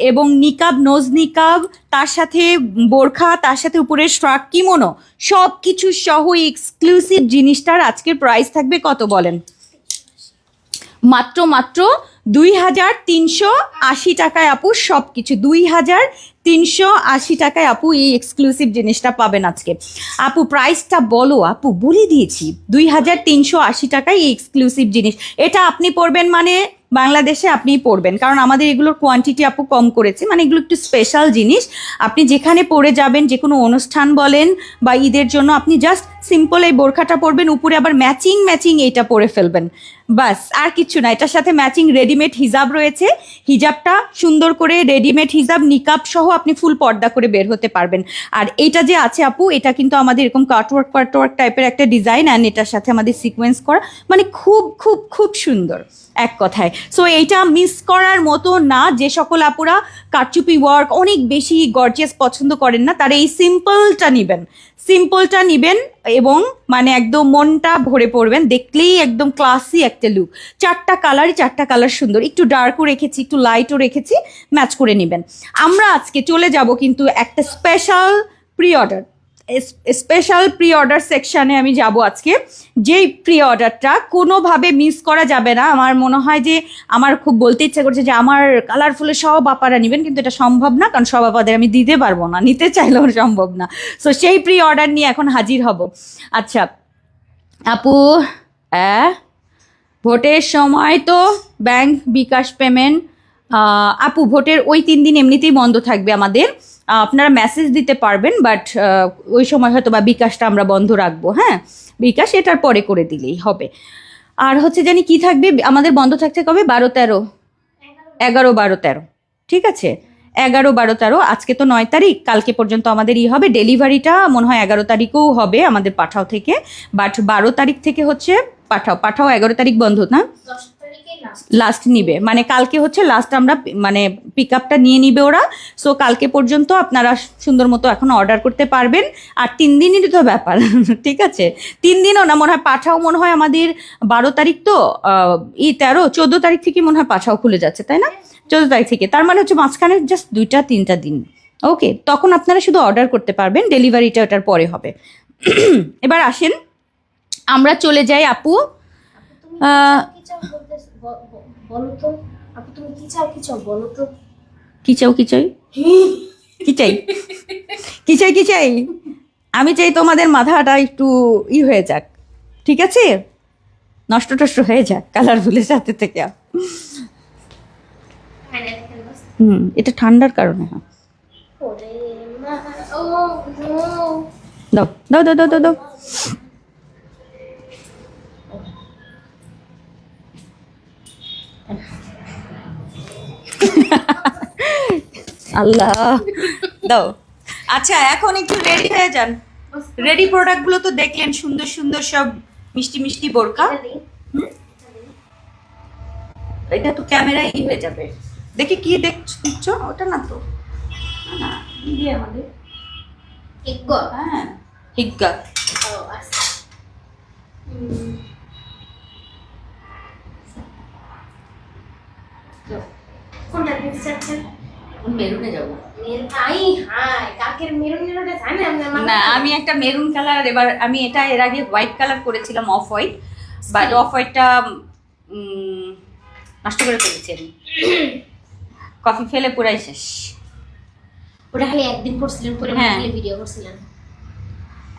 এবং নিকাব, নোজ নিকাব, তার সাথে বোরখা, তার সাথে উপরের স্ট্রাক কিমোনো, সব কিছু সহ এক্সক্লুসিভ জিনিসটার আজকের প্রাইস থাকবে কত বলেন? মাত্র 2380 টাকায় আপু সব কিছু, 2380 টাকায় আপু এই এক্সক্লুসিভ জিনিসটা পাবেন আজকে। আপু প্রাইসটা বলো, আপু বলে দিয়েছি 2380 টাকায় এই এক্সক্লুসিভ জিনিস। এটা আপনি পরবেন মানে বাংলাদেশে আপনিই পরবেন, কারণ আমাদের এগুলোর কোয়ান্টিটি আপু কম করেছে, মানে এগুলো একটু স্পেশাল জিনিস। আপনি যেখানে পরে যাবেন, যে কোনো অনুষ্ঠান বলেন বা ঈদের জন্য, আপনি জাস্ট সিম্পল এই বোরখাটা পরবেন, উপরে আবার ম্যাচিং এইটা পরে ফেলবেন, বাস আর কিছু না। এটার সাথে ম্যাচিং রেডিমেড হিজাব রয়েছে, হিজাবটা সুন্দর করে রেডিমেড হিজাব নিকাব সহ আপনি ফুল পর্দা করে বের হতে পারবেন। আর এইটা যে আছে আপু, এটা কিন্তু আমাদের এরকম কাটওয়ার্ক টাইপের একটা ডিজাইন, অ্যান্ড এটার সাথে আমাদের সিকোয়েন্স করা, মানে খুব সুন্দর এক কথায়। সো এইটা মিস করার মতো না। যে সকল আপুরা কারচুপি ওয়ার্ক অনেক বেশি গর্জিয়াস পছন্দ করেন না, তারা এই সিম্পলটা নিবেন এবং মানে একদম মনটা ভরে পড়বেন, দেখলেই একদম ক্লাসি একটা লুক। 4টা কালার সুন্দর, একটু ডার্কও রেখেছি, একটু লাইটও রেখেছি, ম্যাচ করে নেবেন। আমরা আজকে চলে যাব কিন্তু একটা স্পেশাল প্রি অর্ডার সেকশানে আমি যাব আজকে। যেই প্রি অর্ডারটা কোনোভাবে মিস করা যাবে না। আমার মনে হয় যে আমার খুব বলতে ইচ্ছা করছে যে আমার কালারফুলের সব আপারা নেবেন, কিন্তু এটা সম্ভব না, কারণ সব আপাদের আমি দিতে পারবো না, নিতে চাইলেও সম্ভব না। সো সেই প্রি অর্ডার নিয়ে এখন হাজির হব। আচ্ছা আপু, ভোটের সময় তো ব্যাংক বিকাশ পেমেন্ট, আপু ভোটের ওই 3 দিন এমনিতেই বন্ধ থাকবে আমাদের, আপনারা মেসেজ দিতে পারবেন, বাট ওই সময় হয়তো বা বিকাশটা আমরা বন্ধ রাখবো। হ্যাঁ, বিকাশ এটার পরে করে দিলেই হবে। আর হচ্ছে জানি কি থাকবে আমাদের বন্ধ থাকতে, কবে 11 12 13, ঠিক আছে 11 12 13, আজকে তো 9 তারিখ, কালকে পর্যন্ত আমাদের হবে। ডেলিভারিটা মনে হয় 11 তারিখেও হবে আমাদের পাঠাও থেকে, বাট 12 তারিখ থেকে হচ্ছে পাঠাও 11 তারিখ বন্ধ না, লাস্ট নিবে, মানে কালকে হচ্ছে লাস্ট আমরা মানে পিক আপটা নিয়ে নিবে ওরা। সো কালকে পর্যন্ত আপনারা সুন্দর মতো এখন অর্ডার করতে পারবেন। আর 3 দিনেরই তো ব্যাপার, ঠিক আছে 3 দিনও না, মনে হয় পাঠাও মনে হয় আমাদের 12 তারিখ তো 14 তারিখ থেকে মনে হয় পাঠাও খুলে যাচ্ছে, তাই না? 14 তারিখ থেকে, তার মানে হচ্ছে মাঝখানে জাস্ট 2-3টা দিন। ওকে, তখন আপনারা শুধু অর্ডার করতে পারবেন, ডেলিভারিটা ওটার পরে হবে। এবার আসেন আমরা চলে যাই আপু। বলো তো আপু, তুমি কি চাও বলো তো। কি চাই আমি চাই তোমাদের মাথাটা একটু হয়ে যাক, ঠিক আছে, নষ্ট হয়ে যাক কালারফুলের সাথে থেকে। এটা ঠান্ডার কারণে। হ্যাঁ, দাও। আল্লাহ দাও। আচ্ছা এখন একটু রেডি হয়ে যান। রেডি প্রোডাক্টগুলো তো দেখলেন, সুন্দর সব মিষ্টি বোরকা। এটা তো ক্যামেরায় হয়ে যাবে। দেখি কি দেখছো, ওটা না তো, না দিয়ে আমাদের হিগ্গা। হ্যাঁ হিগ্গা। কোনটা দেখতে চাচ্ছেন? মেরুনে যাবো। না, আমি একটা মেরুন কালার, এবার আমি এর আগে হোয়াইট কালার করেছিলাম, অফ হোয়াইট, বাট অফ হোয়াইটটা নষ্ট করে ফেলেছি আমি। কফি ফেলে পুরাই শেষ। ওটা খালি একদিন করছিলেন, পরে হ্যাঁ। ভিডিও করছিলেন।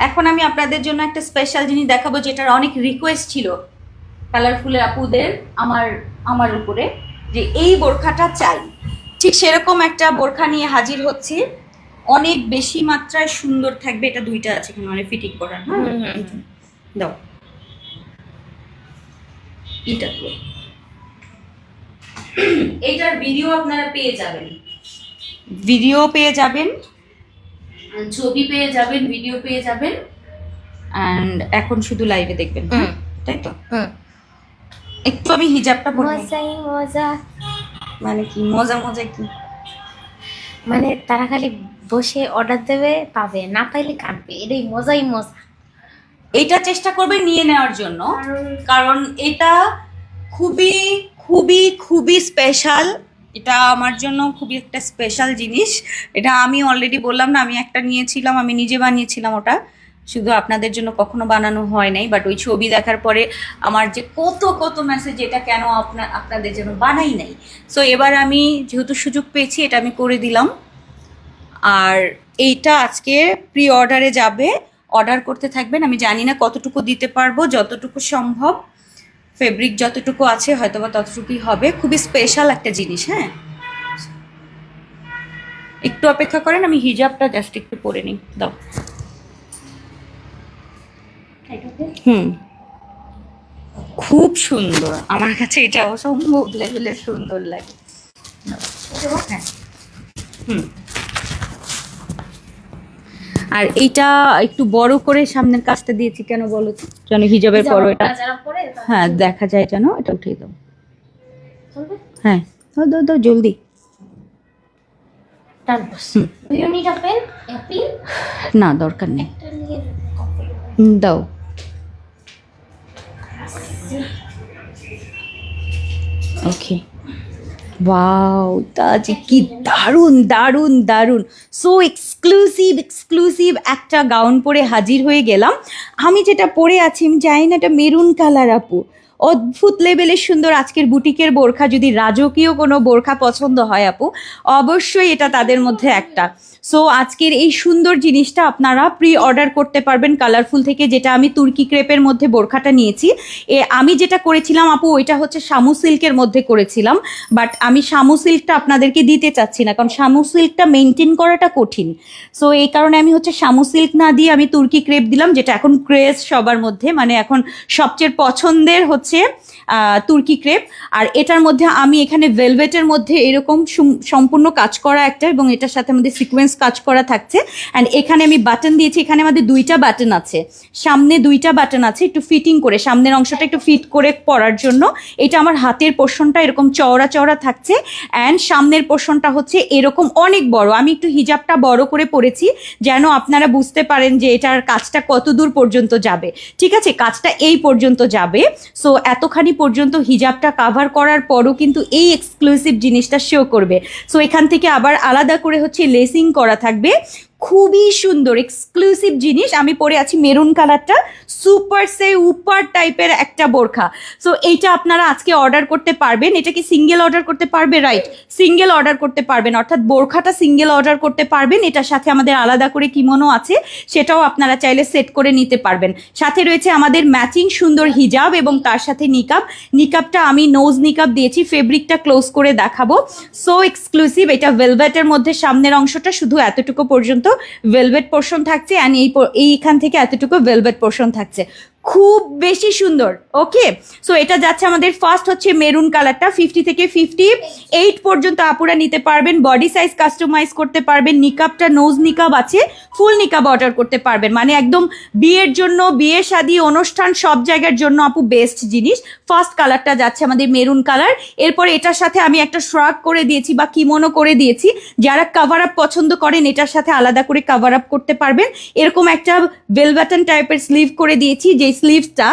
এখন আমি আপনাদের জন্য একটা স্পেশাল জিনিস দেখাবো, যেটার অনেক রিকোয়েস্ট ছিল কালারফুলের আপুদের আমার উপরে, যে এই বোরখাটা চাই। ঠিক সেরকম একটা বোরখা নিয়ে হাজির হচ্ছে, অনেক বেশি মাত্রায় সুন্দর থাকবে। এটা দুইটা আছে এখানে, মানে ফিটিং করার। হ্যাঁ, দাও এটা তো। এইটার ভিডিও আপনারা পেয়ে যাবেন, ছবি পেয়ে যাবেন, ভিডিও পেয়ে যাবেন। অ্যান্ড এখন শুধু লাইভে দেখবেন, তাই তো? একটু আমি হিজাবটা পরে নিই। মজাই মজা, মানে কি মজা মজা কি? মানে তারা খালি বসে অর্ডার দেবে, পাবে, না পাইলে কাটবে, এটাই মজাই মজা। এটা চেষ্টা করবে নিয়ে নেওয়ার জন্য, কারণ এটা খুবই খুবই খুবই স্পেশাল। এটা আমার জন্য খুবই একটা স্পেশাল জিনিস। এটা আমি অলরেডি বললাম না, আমি একটা নিয়েছিলাম, আমি নিজে বানিয়েছিলাম ওটা, শুধু আপনাদের জন্য কখনো বানানো হয় নাই। বাট ওই ছবি দেখার পরে আমার যে কত কত মেসেজ, এটা কেন আপনাদের জন্য বানাই নাই। সো এবার আমি যেহেতু সুযোগ পেয়েছি, এটা আমি করে দিলাম। আর এইটা আজকে প্রি অর্ডারে যাবে, অর্ডার করতে থাকবেন। আমি জানি না কতটুকু দিতে পারবো, যতটুকু সম্ভব, ফেব্রিক যতটুকু আছে হয়তো বা ততটুকুই হবে। খুবই স্পেশাল একটা জিনিস। হ্যাঁ, একটু অপেক্ষা করেন, আমি হিজাবটা জাস্ট একটু পরে নিই। দাও। খুব সুন্দর, আমার কাছে এটা অসম্ভব লেভেলের সুন্দর লাগে। হ্যাঁ, আর এইটা একটু বড় করে সামনের কাজটা দিয়েছি কেন বলো তো? যেন হিজাবের পর এটা, হ্যাঁ, দেখা যায় যেন। এটা উঠিয়ে দাও। হ্যাঁ, দাও দাও দাও জলদি। না, দরকার নেই, দাও। ওকে, ওয়াও, তাজি কি দারুণ দারুণ দারুণ। সো এক্সক্লুসিভ একটা গাউন পরে হাজির হয়ে গেলাম। আমি যেটা পরে আছি, আমি জানি না, এটা মেরুন কালার আপু, অদ্ভুত লেভেলের সুন্দর। আজকের বুটিকের বোরখা, যদি রাজকীয় কোনো বোরখা পছন্দ হয় আপু, অবশ্যই এটা তাদের মধ্যে একটা। সো আজকের এই সুন্দর জিনিসটা আপনারা প্রি অর্ডার করতে পারবেন কালারফুল থেকে, যেটা আমি তুর্কি ক্রেপের মধ্যে বোরখাটা নিয়েছি। আমি যেটা করেছিলাম আপু, ওইটা হচ্ছে শামু সিল্কের মধ্যে করেছিলাম। বাট আমি শামু সিল্কটা আপনাদেরকে দিতে চাচ্ছি না, কারণ শামু সিল্কটা মেনটেন করাটা কঠিন। সো এই কারণে আমি হচ্ছে শামু সিল্ক না দিয়ে আমি তুর্কি ক্রেপ দিলাম, যেটা এখন ক্রেজ সবার মধ্যে, মানে এখন সবচেয়ে পছন্দের হচ্ছে তুর্কি ক্রেপ। আর এটার মধ্যে আমি এখানে ভেলভেটের মধ্যে এরকম সম্পূর্ণ কাজ করা একটা, এবং এটার সাথে আমাদের সিকোয়েন্স কাজ করা থাকছে। অ্যান্ড এখানে আমি বাটন দিয়েছি, এখানে আমাদের দুইটা বাটন আছে, সামনে দুইটা বাটন আছে, একটু ফিটিং করে, সামনের অংশটা একটু ফিট করে পরার জন্য। এটা আমার হাতের পোর্শনটা এরকম চওড়া চওড়া থাকছে, অ্যান্ড সামনের পোর্শনটা হচ্ছে এরকম অনেক বড়। আমি একটু হিজাবটা বড় করে পরেছি, যেন আপনারা বুঝতে পারেন যে এটার কাজটা কত দূর পর্যন্ত যাবে। ঠিক আছে, কাজটা এই পর্যন্ত যাবে। সো এতখানি পর্যন্ত হিজাবটা কাভার করার পরও কিন্তু এই এক্সক্লুসিভ জিনিসটা শো করবে। সো এখান থেকে আবার আলাদা করে হচ্ছে লেসিং করা থাকবে। খুবই সুন্দর এক্সক্লুসিভ জিনিস। আমি পরে আছি মেরুন কালারটা, সুপার টাইপের একটা বোরখা। সো এইটা আপনারা আজকে অর্ডার করতে পারবেন। এটা কি সিঙ্গেল অর্ডার করতে পারবে? রাইট, সিঙ্গেল অর্ডার করতে পারবেন, অর্থাৎ বোরখাটা সিঙ্গেল অর্ডার করতে পারবেন। এটার সাথে আমাদের আলাদা করে কিমোনো আছে, সেটাও আপনারা চাইলে সেট করে নিতে পারবেন। সাথে রয়েছে আমাদের ম্যাচিং সুন্দর হিজাব, এবং তার সাথে নিকাব। নিকাবটা আমি নোজ নিকাব দিয়েছি, ফেব্রিকটা ক্লোজ করে দেখাবো। So exclusive. এটা ভেলভেটের মধ্যে, সামনের অংশটা শুধু এতটুকু পর্যন্ত ভেলভেট পোর্শন থাকছে, অ্যান্ড এইখান থেকে এতটুকু ভেলভেট পোর্শন থাকছে। খুব বেশি সুন্দর। ওকে, সো এটা যাচ্ছে আমাদের ফার্স্ট হচ্ছে মেরুন কালারটা। 50 থেকে 58 পর্যন্ত আপুরা নিতে পারবেন, বডি সাইজ কাস্টমাইজ করতে পারবেন। নিকাবটা নোজ নিকাব আছে, ফুল নিকাব অর্ডার করতে পারবেন, মানে একদম বিয়ের জন্য, বিয়ে শাদী অনুষ্ঠান সব জায়গার জন্য আপু বেস্ট জিনিস। ফার্স্ট কালারটা যাচ্ছে আমাদের মেরুন কালার। এরপরে এটার সাথে আমি একটা শ্রাগ করে দিয়েছি বা কিমোনো করে দিয়েছি। যারা কাভার আপ পছন্দ করেন, এটার সাথে আলাদা করে কাভার আপ করতে পারবেন। এরকম একটা বেল বাটন টাইপের স্লিভ করে দিয়েছি, যে স্লিভসটা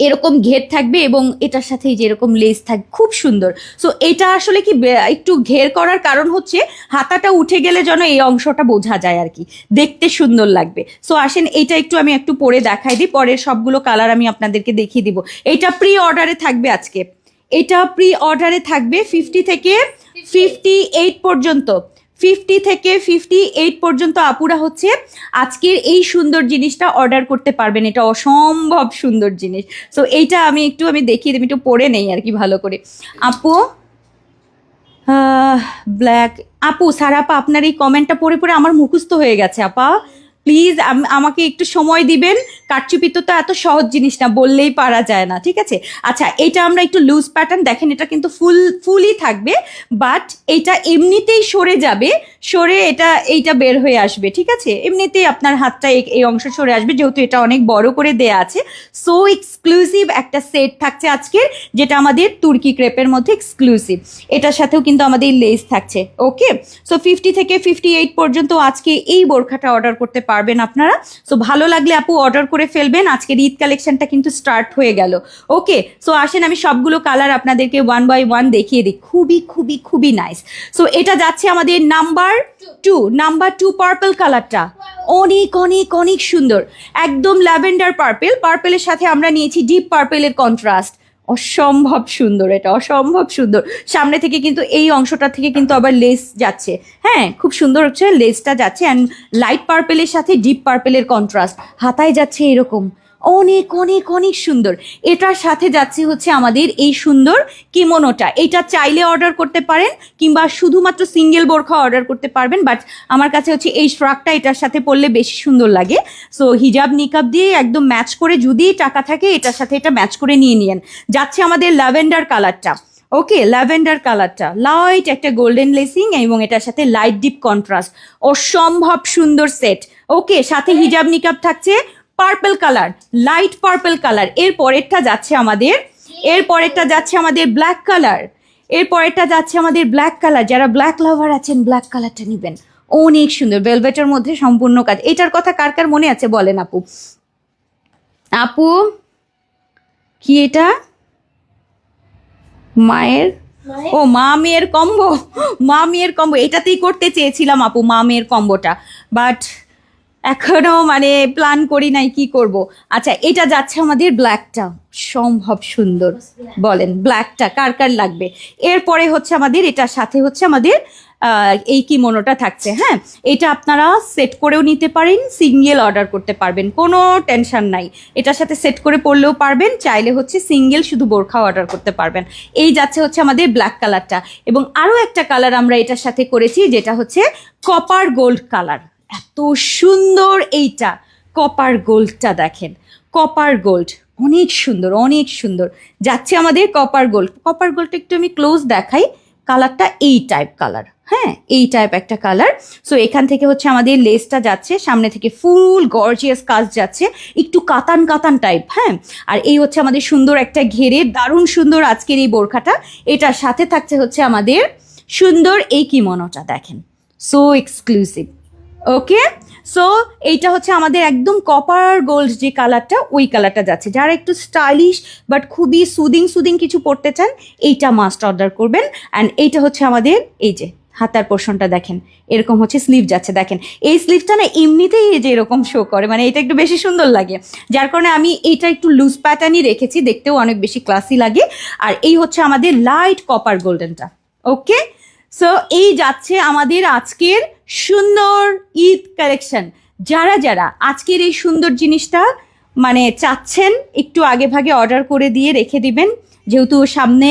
এরকম ঘের থাকবে, এবং এটার সাথে যেরকম লেস থাকবে, খুব সুন্দর। সো এটা আসলে কি একটু ঘের করার কারণ হচ্ছে হাতাটা উঠে গেলে যেন এই অংশটা বোঝা যায় আর কি, দেখতে সুন্দর লাগবে। সো আসেন এইটা আমি একটু পরে দেখাই দিই, পরের সবগুলো কালার আমি আপনাদেরকে দেখিয়ে দিব। এইটা প্রি অর্ডারে থাকবে আজকে। এটা প্রি অর্ডারে থাকবে 50 থেকে 58 পর্যন্ত, 50 থেকে 58 পর্যন্ত আপুরা হচ্ছে আজকের এই সুন্দর জিনিসটা অর্ডার করতে পারবেন। এটা অসম্ভব সুন্দর জিনিস। সো এইটা আমি দেখিয়ে দিই, একটু পরে নেই আর কি ভালো করে। আপু ব্ল্যাক, আপু সারাপা আপনার এই কমেন্টটা পড়ে পড়ে আমার মুখস্থ হয়ে গেছে আপা। প্লিজ আমাকে একটু সময় দিবেন। কারচুপি তো এত সহজ জিনিস না, বললেই পারা যায় না, ঠিক আছে? আচ্ছা, এটা আমরা একটু লুজ প্যাটার্ন, দেখেন এটা কিন্তু ফুলই থাকবে, বাট এটা এমনিতেই সরে যাবে, সরে এইটা বের হয়ে আসবে, ঠিক আছে? এমনিতেই আপনার হাতটা এই অংশ সরে আসবে, যেহেতু এটা অনেক বড় করে দেয়া আছে। সো এক্সক্লুসিভ একটা সেট থাকছে আজকের, যেটা আমাদের তুর্কি ক্রেপের মধ্যে এক্সক্লুসিভ। এটার সাথেও কিন্তু আমাদের লেস থাকছে। ওকে, সো 50 থেকে 58 পর্যন্ত আজকে এই বোরখাটা অর্ডার করতে পারবেন আপনারা। সো ভালো লাগলে আপু অর্ডার করে ফেলবেন। আজকের ঈদ কালেকশনটা কিন্তু স্টার্ট হয়ে গেল। ওকে, সো আসেন আমি সবগুলো কালার আপনাদেরকে 1 বাই 1 দেখিয়ে দিই। খুবই খুবই খুবই নাইস। সো এটা যাচ্ছে আমাদের নাম্বার 2 পার্পল কালারটা, অনেক অনেক অনেক সুন্দর, একদম ল্যাভেন্ডার পার্পেলের সাথে আমরা নিয়েছি ডিপ পার্পেলের কন্ট্রাস্ট। অসম্ভব সুন্দর, এটা অসম্ভব সুন্দর। সামনে থেকে কিন্তু এই অংশটা থেকে কিন্তু আবার লেস যাচ্ছে, হ্যাঁ খুব সুন্দর হচ্ছে লেসটা যাচ্ছে। অ্যান্ড লাইট পার্পেলের সাথে ডিপ পার্পেলের কন্ট্রাস্ট, হাতায় যাচ্ছে এরকম, অনেক অনেক অনেক সুন্দর। এটার সাথে যাচ্ছে হচ্ছে আমাদের এই সুন্দর কিমোনোটা। এটা চাইলে অর্ডার করতে পারেন, কিংবা শুধুমাত্র সিঙ্গেল বোরখা অর্ডার করতে পারবেন, বাট আমার কাছে হচ্ছে এই ফ্রকটা এটার সাথে পরলে বেশি সুন্দর লাগে। সো হিজাব নিকাব দিয়ে একদম ম্যাচ করে, যদি টাকা থাকে এটার সাথে এটা ম্যাচ করে নিয়ে নিয়েন। যাচ্ছে আমাদের ল্যাভেন্ডার কালারটা। ওকে, ল্যাভেন্ডার কালারটা লাইট একটা গোল্ডেন লেসিং এবং এটার সাথে লাইট ডিপ কন্ট্রাস্ট, অসম্ভব সুন্দর সেট। ওকে, সাথে হিজাব নিকাব থাকছে purple colour, light purple colour. এর পরেরটা যাচ্ছে আমাদের ব্ল্যাক কালার, যারা ব্ল্যাক লাভার আছেন ব্ল্যাক কালারটা নেবেন, অনেক সুন্দর ভেলভেটের মধ্যে সম্পূর্ণ কাজ। এটার কথা কার কার মনে আছে বলেন আপু? কি এটা? মায়ের ও মা মেয়ের কম্বো, এটাতেই করতে চেয়েছিলাম আপু, মা মেয়ের কম্বোটা, বাট এখনো প্ল্যান করি নাই কি করব। আচ্ছা, এটা যাচ্ছে আমাদের ব্ল্যাকটা, সম্ভব সুন্দর। বলেন ব্ল্যাকটা কার কার লাগবে? এরপরে হচ্ছে আমাদের এটার সাথে হচ্ছে আমাদের এই কিমোনোটা থাকছে। হ্যাঁ, এটা আপনারা সেট করেও নিতে পারেন, সিঙ্গেল অর্ডার করতে পারবেন, কোনো টেনশন নাই। এটার সাথে সেট করে পরলেও পারবেন, চাইলে হচ্ছে সিঙ্গেল শুধু বোরখা অর্ডার করতে পারবেন। এই যাচ্ছে হচ্ছে আমাদের ব্ল্যাক কালারটা, এবং আরও একটা কালার আমরা এটার সাথে করেছি, যেটা হচ্ছে কপার গোল্ড কালার। এত সুন্দর এইটা, কপার গোল্ডটা দেখেন, কপার গোল্ড অনেক সুন্দর, অনেক সুন্দর যাচ্ছে আমাদের কপার গোল্ডটা একটু আমি ক্লোজ দেখাই। কালারটা এই টাইপ কালার, হ্যাঁ এই টাইপ একটা কালার। সো এখান থেকে হচ্ছে আমাদের লেসটা যাচ্ছে, সামনে থেকে ফুল গর্জিয়াস কাজ যাচ্ছে, একটু কাতান কাতান টাইপ। হ্যাঁ, আর এই হচ্ছে আমাদের সুন্দর একটা ঘেরে, দারুণ সুন্দর আজকের এই বোরখাটা। এটার সাথে থাকছে হচ্ছে আমাদের সুন্দর এই কিমোনোটা, দেখেন সো এক্সক্লুসিভ। ওকে, সো এইটা হচ্ছে আমাদের একদম কপার গোল্ড যে কালারটা, ওই কালারটা যাচ্ছে। যারা একটু স্টাইলিশ বাট খুবই সুদিং কিছু পরতে চান, এইটা মাস্ট অর্ডার করবেন। অ্যান্ড এইটা হচ্ছে আমাদের এই যে হাতার পোর্শনটা দেখেন, এরকম হচ্ছে স্লিভ যাচ্ছে। দেখেন এই স্লিভটা না এমনিতেই এই যে এরকম শো করে, এটা একটু বেশি সুন্দর লাগে, যার কারণে আমি এইটা একটু লুজ প্যাটার্নই রেখেছি, দেখতেও অনেক বেশি ক্লাসি লাগে। আর এই হচ্ছে আমাদের লাইট কপার গোল্ডেনটা। ওকে, সো এই যাচ্ছে আমাদের আজকের সুন্দর ঈদ কালেকশন। যারা আজকের এই সুন্দর জিনিসটা চাচ্ছেন, একটু আগে ভাগে অর্ডার করে দিয়ে রেখে দিবেন, যেহেতু সামনে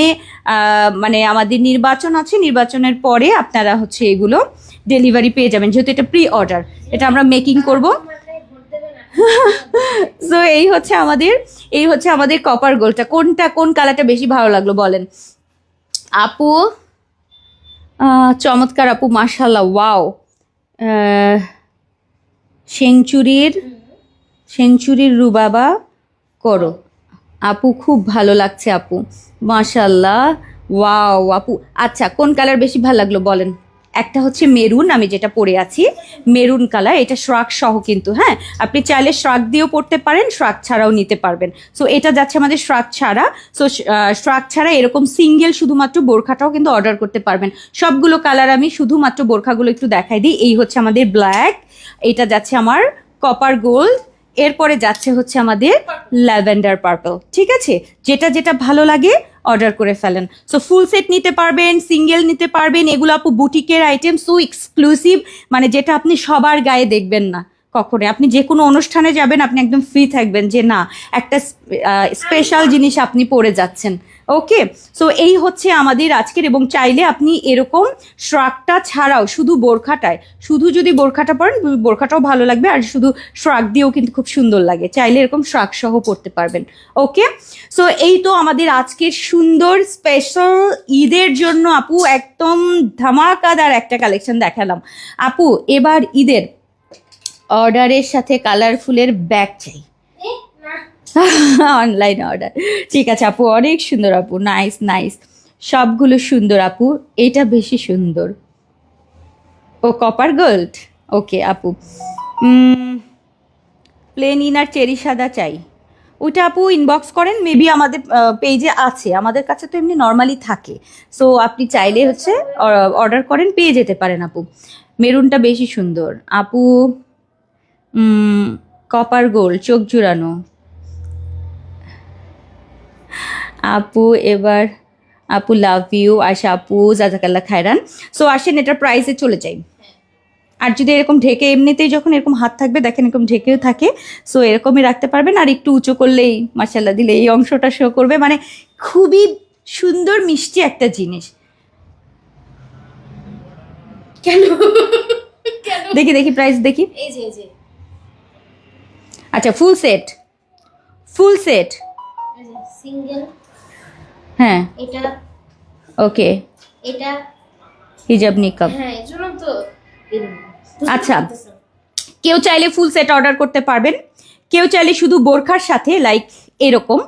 আমাদের নির্বাচন আছে, নির্বাচনের পরে আপনারা হচ্ছে এগুলো ডেলিভারি পেয়ে যাবেন, যেহেতু এটা প্রি অর্ডার, এটা আমরা মেকিং করব। সো এই হচ্ছে আমাদের কপার গোল্ডটা। কোন কালারটা বেশি ভালো লাগলো বলেন আপু? চমৎকার আপু, মাশাআল্লাহ, ওয়াও। সেঞ্চুরির রুবাবা করো আপু, খুব ভালো লাগছে আপু, মাশাআল্লাহ, ওয়াও আপু। আচ্ছা, কোন কালার বেশি ভালো লাগলো বলেন? একটা হচ্ছে মেরুন, আমি যেটা পরে আছি মেরুন কালার, এটা শ্রাক সহ কিন্তু। হ্যাঁ, আপনি চাইলে শ্রাক দিয়েও পরতে পারেন, শ্রাক ছাড়াও নিতে পারবেন। সো এটা যাচ্ছে আমাদের শ্রাক ছাড়া। সো শ্রাক ছাড়া এরকম সিঙ্গেল শুধুমাত্র বোরখাটাও কিন্তু অর্ডার করতে পারবেন। সবগুলো কালার আমি শুধুমাত্র বোরখাগুলো একটু দেখাই দিই। এই হচ্ছে আমাদের ব্ল্যাক, এটা যাচ্ছে আমার কপার গোল্ড, এরপরে যাচ্ছে হচ্ছে আমাদের ল্যাভেন্ডার পার্পল। ঠিক আছে, যেটা ভালো লাগে অর্ডার করে ফেলেন। সো ফুল সেট নিতে পারবেন, সিঙ্গেল নিতে পারবেন, এগুলো আপু বুটিকের আইটেম, সো এক্সক্লুসিভ, মানে যেটা আপনি সবার গায়ে দেখবেন না কখনো। আপনি যে কোনো অনুষ্ঠানে যাবেন আপনি একদম ফ্রি থাকবেন যে না একটা স্পেশাল জিনিস আপনি পরে যাচ্ছেন। ওকে, সো এই হচ্ছে আমাদের আজকের। এবং চাইলে আপনি এরকম শ্রাকটা ছাড়াও শুধু বোরখাটায়, শুধু যদি বোরখাটা পরেন বোরখাটাও ভালো লাগবে, আর শুধু শ্রাক দিয়েও কিন্তু খুব সুন্দর লাগে, চাইলে এরকম শ্রাক সহ পরতে পারবেন। ওকে, সো এই তো আমাদের আজকের সুন্দর স্পেশাল ঈদের জন্য আপু একদম ধামাকাদার একটা কালেকশন দেখালাম। আপু এবার ঈদের অর্ডারের সাথে কালারফুলের ব্যাগ চাই, এ, না অনলাইন অর্ডার। ঠিক আছে আপু, অনেক সুন্দর আপু, নাইস নাইস, সবগুলো সুন্দর আপু, এটা বেশি সুন্দর। ও কপার গোল্ড, ওকে আপু। প্লেন ইনার চেরি সাদা চাই, ওটা আপু ইনবক্স করেন, মেবি আমাদের পেজে আছে, আমাদের কাছে তো এমনি নর্মালি থাকে। সো আপনি চাইলে হচ্ছে অর্ডার করেন, পেয়ে যেতে পারেন আপু। মেরুনটা বেশি সুন্দর আপু। কপার গোল্ড চোখ জুড়ানো আপু। এবার আপু লাভ ইউ আশা আপু, জাজাকাল্লা খায়রান। সো আসেন এটার প্রাইসে চলে যাই। আর যদি এরকম ঢেকে, এমনিতেই যখন এরকম হাত থাকবে দেখেন এরকম ঢেকেও থাকে, সো এরকমই রাখতে পারবেন। আর একটু উঁচু করলেই মাশাল্লাহ দিলে এই অংশটা শো করবে, মানে খুবই সুন্দর মিষ্টি একটা জিনিস। কেন কেন দেখি দেখি প্রাইস দেখি। এই যে এই যে আচ্ছা full set, full set, single, হ্যাঁ এটা ওকে, এটা হিজাব নিকাব। হ্যাঁ এর জন্য তো আচ্ছা, কেউ চাইলে ফুল সেট অর্ডার করতে পারবেন, কেউ চাইলে শুধু বোরখার সাথে লাইক এরকম,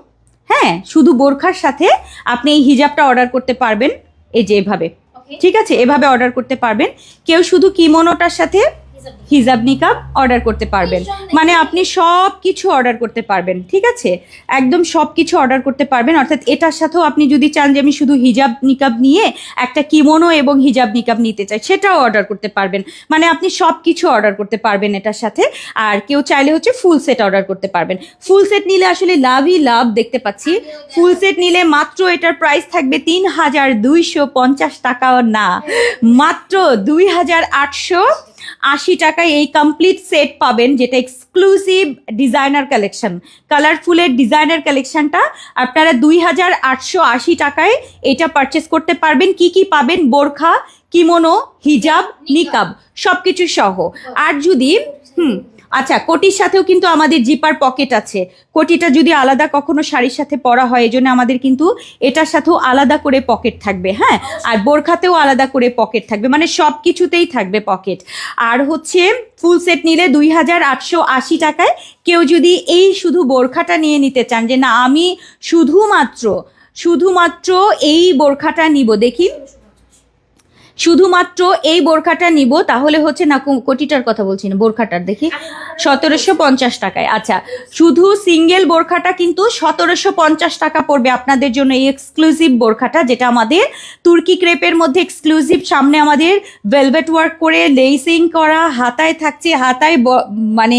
হ্যাঁ শুধু বোরখার সাথে আপনি এই হিজাবটা অর্ডার করতে পারবেন, এই যে এভাবে, ঠিক আছে এভাবে অর্ডার করতে পারবেন। কেউ শুধু কিমোনোটার সাথে হিজাব নিকাব অর্ডার করতে পারবেন, মানে আপনি সব কিছু অর্ডার করতে পারবেন, ঠিক আছে একদম সব কিছু অর্ডার করতে পারবেন। অর্থাৎ এটার সাথেও আপনি যদি চান যে আমি শুধু হিজাব নিকাব নিয়ে একটা কিমোনো এবং হিজাব নিকাব নিতে চাই, সেটাও অর্ডার করতে পারবেন, মানে আপনি সব কিছু অর্ডার করতে পারবেন এটার সাথে। আর কেউ চাইলে হচ্ছে ফুল সেট অর্ডার করতে পারবেন। ফুল সেট নিলে আসলে লাভই লাভ দেখতে পাচ্ছি। ফুল সেট নিলে মাত্র এটার প্রাইস থাকবে ৩,২৫০ টাকাও না, মাত্র ২,৮৮০ টাকায় এই কমপ্লিট সেট পাবেন, যেটা এক্সক্লুসিভ ডিজাইনার কালেকশন। কালারফুলের ডিজাইনার কালেকশনটা আপনারা ২,৮৮০ টাকায় এটা পারচেস করতে পারবেন। কি কি পাবেন? বোরখা, কিমোনো, হিজাব, নিকাব সবকিছু সহ। আর যদি আচ্ছা কোটির সাথেও কিন্তু আমাদের জিপার পকেট আছে। কোটিটা যদি আলাদা কখনো শাড়ির সাথে পরা হয়, এই জন্য আমাদের কিন্তু এটার সাথেও আলাদা করে পকেট থাকবে, হ্যাঁ আর বোরখাতেও আলাদা করে পকেট থাকবে, মানে সব কিছুতেই থাকবে পকেট। আর হচ্ছে ফুল সেট নিলে ২,৮৮০ টাকায় কেউ যদি এই শুধু বোরখাটা নিয়ে নিতে চান যে না আমি শুধুমাত্র এই বোরখাটা নিব, দেখি শুধুমাত্র এই বোরখাটা নিব, তাহলে হচ্ছে না কোটিটার কথা বলছি না, বোরখাটার দেখি ১৭৫০ টাকায়। আচ্ছা শুধু সিঙ্গেল বোরখাটা কিন্তু ১৭৫০ টাকা পড়বে আপনাদের জন্য, এই এক্সক্লুসিভ বোরখাটা, যেটা আমাদের তুর্কি ক্রেপের মধ্যে এক্সক্লুসিভ। সামনে আমাদের ভেলভেট ওয়ার্ক করে লেসিং করা, হাতায় থাকছে, হাতায় মানে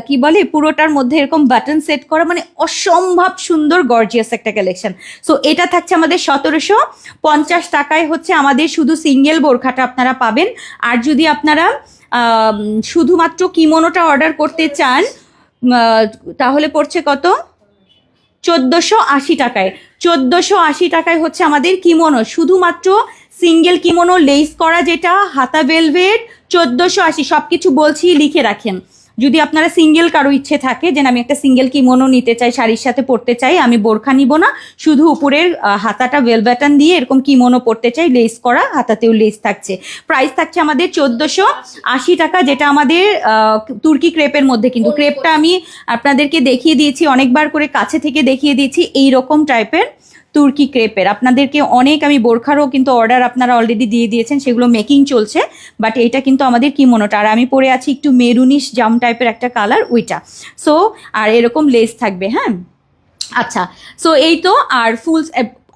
কি বলে পুরোটার মধ্যে এরকম বাটন সেট করা, মানে অসম্ভব সুন্দর গর্জিয়াস একটা কালেকশন। সো এটা থাকছে আমাদের ১৭৫০ টাকায় হচ্ছে আমাদের শুধু সিঙ্গেল বোরখাটা আপনারা পাবেন। আর যদি আপনারা শুধুমাত্র কিমোনোটা অর্ডার করতে চান তাহলে পড়ছে কত? ১৪৮০ টাকায়। ১৪৮০ টাকায় হচ্ছে আমাদের কিমোনো, শুধুমাত্র সিঙ্গেল কিমোনো লেস করা, যেটা হাতা ভেলভেট, ১৪৮০। সবকিছু বলছি, লিখে রাখেন। যদি আপনারা সিঙ্গেল কারো ইচ্ছে থাকে যে আমি একটা সিঙ্গেল কিমোনো নিতে চাই, শাড়ির সাথে পরতে চাই, আমি বোরখা নিব না, শুধু উপরের হাতাটা ভেলভেটান দিয়ে এরকম কিমোনো পরতে চাই, লেস করা, হাতাতেও লেস থাকছে, প্রাইস থাকছে আমাদের ১৪৮০ টাকা, যেটা আমাদের তুর্কি ক্রেপের মধ্যে। কিন্তু ক্রেপটা আমি আপনাদেরকে দেখিয়ে দিয়েছি অনেকবার করে, কাছে থেকে দেখিয়ে দিয়েছি, এই রকম টাইপের তুর্কি ক্রেপের। আপনাদেরকে অনেক আমি বোরখারও কিন্তু অর্ডার আপনারা অলরেডি দিয়ে দিয়েছেন, সেগুলো মেকিং চলছে, বাট এটা কিন্তু আমাদের কিমোনোটা। আর আমি পরে আছি একটু মেরুনিশ জাম টাইপের একটা কালার, ওইটা। সো আর এরকম লেস থাকবে, হ্যাঁ আচ্ছা। সো এই তো। আর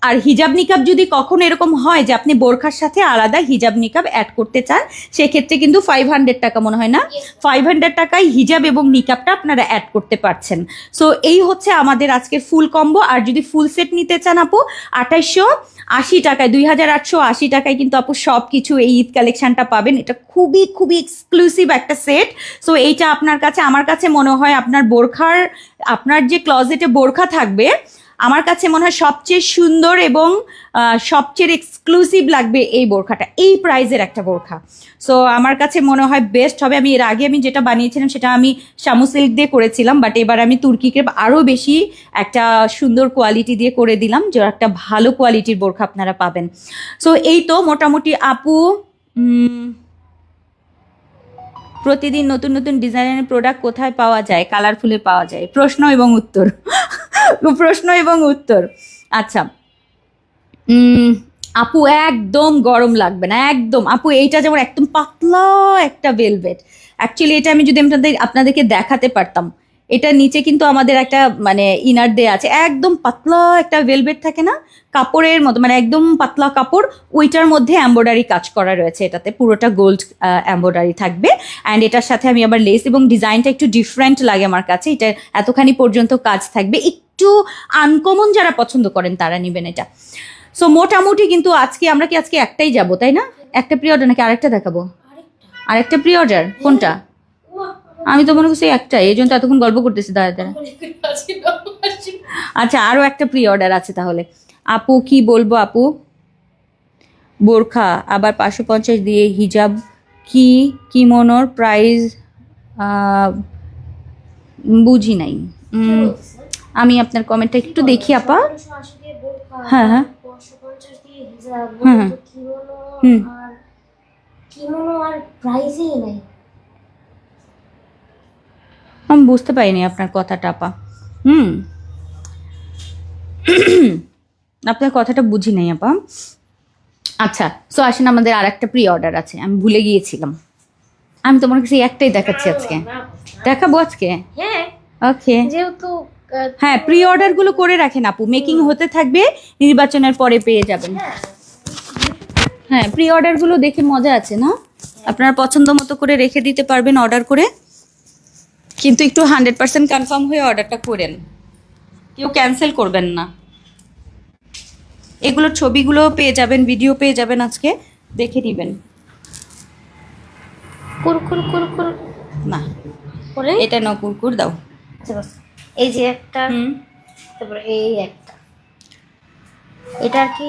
আর হিজাব নিকাব যদি কখনো এরকম হয় যে আপনি বোরখার সাথে আলাদা হিজাব নিকাব অ্যাড করতে চান, সেক্ষেত্রে কিন্তু 500 টাকা মনে হয় না, 500 টাকায় হিজাব এবং নিকাবটা আপনারা অ্যাড করতে পারছেন। সো এই হচ্ছে আমাদের আজকের ফুল কম্বো। আর যদি ফুল সেট নিতে চান আপু 2880 টাকায়, 2880 টাকায় কিন্তু আপু সব কিছু এই ঈদ কালেকশনটা পাবেন। এটা খুবই খুবই এক্সক্লুসিভ একটা সেট। সো এইটা আপনার কাছে, আমার কাছে মনে হয় আপনার বোরখার, আপনার যে ক্লজেটে বোরখা থাকবে, আমার কাছে মনে হয় সবচেয়ে সুন্দর এবং সবচেয়ে এক্সক্লুসিভ লাগবে এই বোরখাটা, এই প্রাইজের একটা বোরখা। সো আমার কাছে মনে হয় বেস্ট হবে। আমি এর আগে আমি যেটা বানিয়েছিলাম সেটা আমি শামু সিল্ক দিয়ে করেছিলাম, বাট এবার আমি তুর্কি ক্রেপ আরও বেশি একটা সুন্দর কোয়ালিটি দিয়ে করে দিলাম, যে একটা ভালো কোয়ালিটির বোরখা আপনারা পাবেন। সো এই তো মোটামুটি আপু, প্রতিদিন নতুন নতুন ডিজাইনের প্রোডাক্ট কোথায় পাওয়া যায়? কালারফুলে পাওয়া যায়। প্রশ্ন এবং উত্তর প্রশ্ন এবং উত্তর। আচ্ছা আপু একদম গরম লাগবে না, একদম। আপু এইটা যেমন একদম পাতলা একটা ভেলভেট, অ্যাকচুয়ালি এটা আমি যদি আপনাদেরকে দেখাতে পারতাম, এটা নিচে কিন্তু আমাদের একটা মানে ইনার দেয়া আছে, একদম পাতলা একটা ভেলভেট থাকে না কাপড়ের মতো, মানে একদম পাতলা কাপড়, ওইটার মধ্যে এমব্রয়ডারি কাজ করা রয়েছে, এটাতে পুরোটা গোল্ড এমব্রয়ডারি থাকবে। অ্যান্ড এটার সাথে আমি আবার লেস, এবং ডিজাইনটা একটু ডিফারেন্ট লাগে আমার কাছে, এটা এতখানি পর্যন্ত কাজ থাকবে, একটু আনকমন যারা পছন্দ করেন তারা নেবেন এটা। সো মোটামুটি কিন্তু আজকে আমরা কি আজকে একটাই যাবো তাই না? একটা প্রি অর্ডার নাকি আরেকটা দেখাবো? আরেকটা প্রি অর্ডার কোনটা? আমি তো মনে করছি একটাই, এই জন্য তো এতক্ষণ গল্প করতেছি দাঁড়া দাঁড়া। আচ্ছা আরও একটা প্রি অর্ডার আছে তাহলে। আপু কি বলবো আপু, বোরখা আবার 550 দিয়ে হিজাব, কি কিমোনোর প্রাইস বুঝি নাই। আমি আপনার কমেন্টটা একটু দেখি আপা। হ্যাঁ হ্যাঁ আমি বুঝতে পারিনি আপনার কথাটা আপা। আপনার কথাটা বুঝি নাই আপা। আচ্ছা সো আসেন, আমাদের আর একটা প্রি অর্ডার আছে, আমি ভুলে গিয়েছিলাম। আমি তোমার কাছে একটাই দেখাচ্ছি আজকে, দেখাবো আজকে। ওকে যেহেতু হ্যাঁ, প্রি অর্ডার গুলো করে রাখেন আপু, মেকিং হতে থাকবে, নির্বাচনের পরে পেয়ে যাবেন। হ্যাঁ প্রি অর্ডার গুলো দেখে মজা আছে না, আপনারা পছন্দ মতো করে রেখে দিতে পারবেন অর্ডার করে, কিন্তু একটু 100% কনফার্ম হয়ে অর্ডারটা করেন, কেউ ক্যান্সেল করবেন না। এগুলোর ছবিগুলো পেয়ে যাবেন, ভিডিও পেয়ে যাবেন, আজকে দেখে দিবেন। কুরকুর না করে এটা না, কুরকুর দাও। এই যে একটা, তারপরে এই একটা, এটা আর কি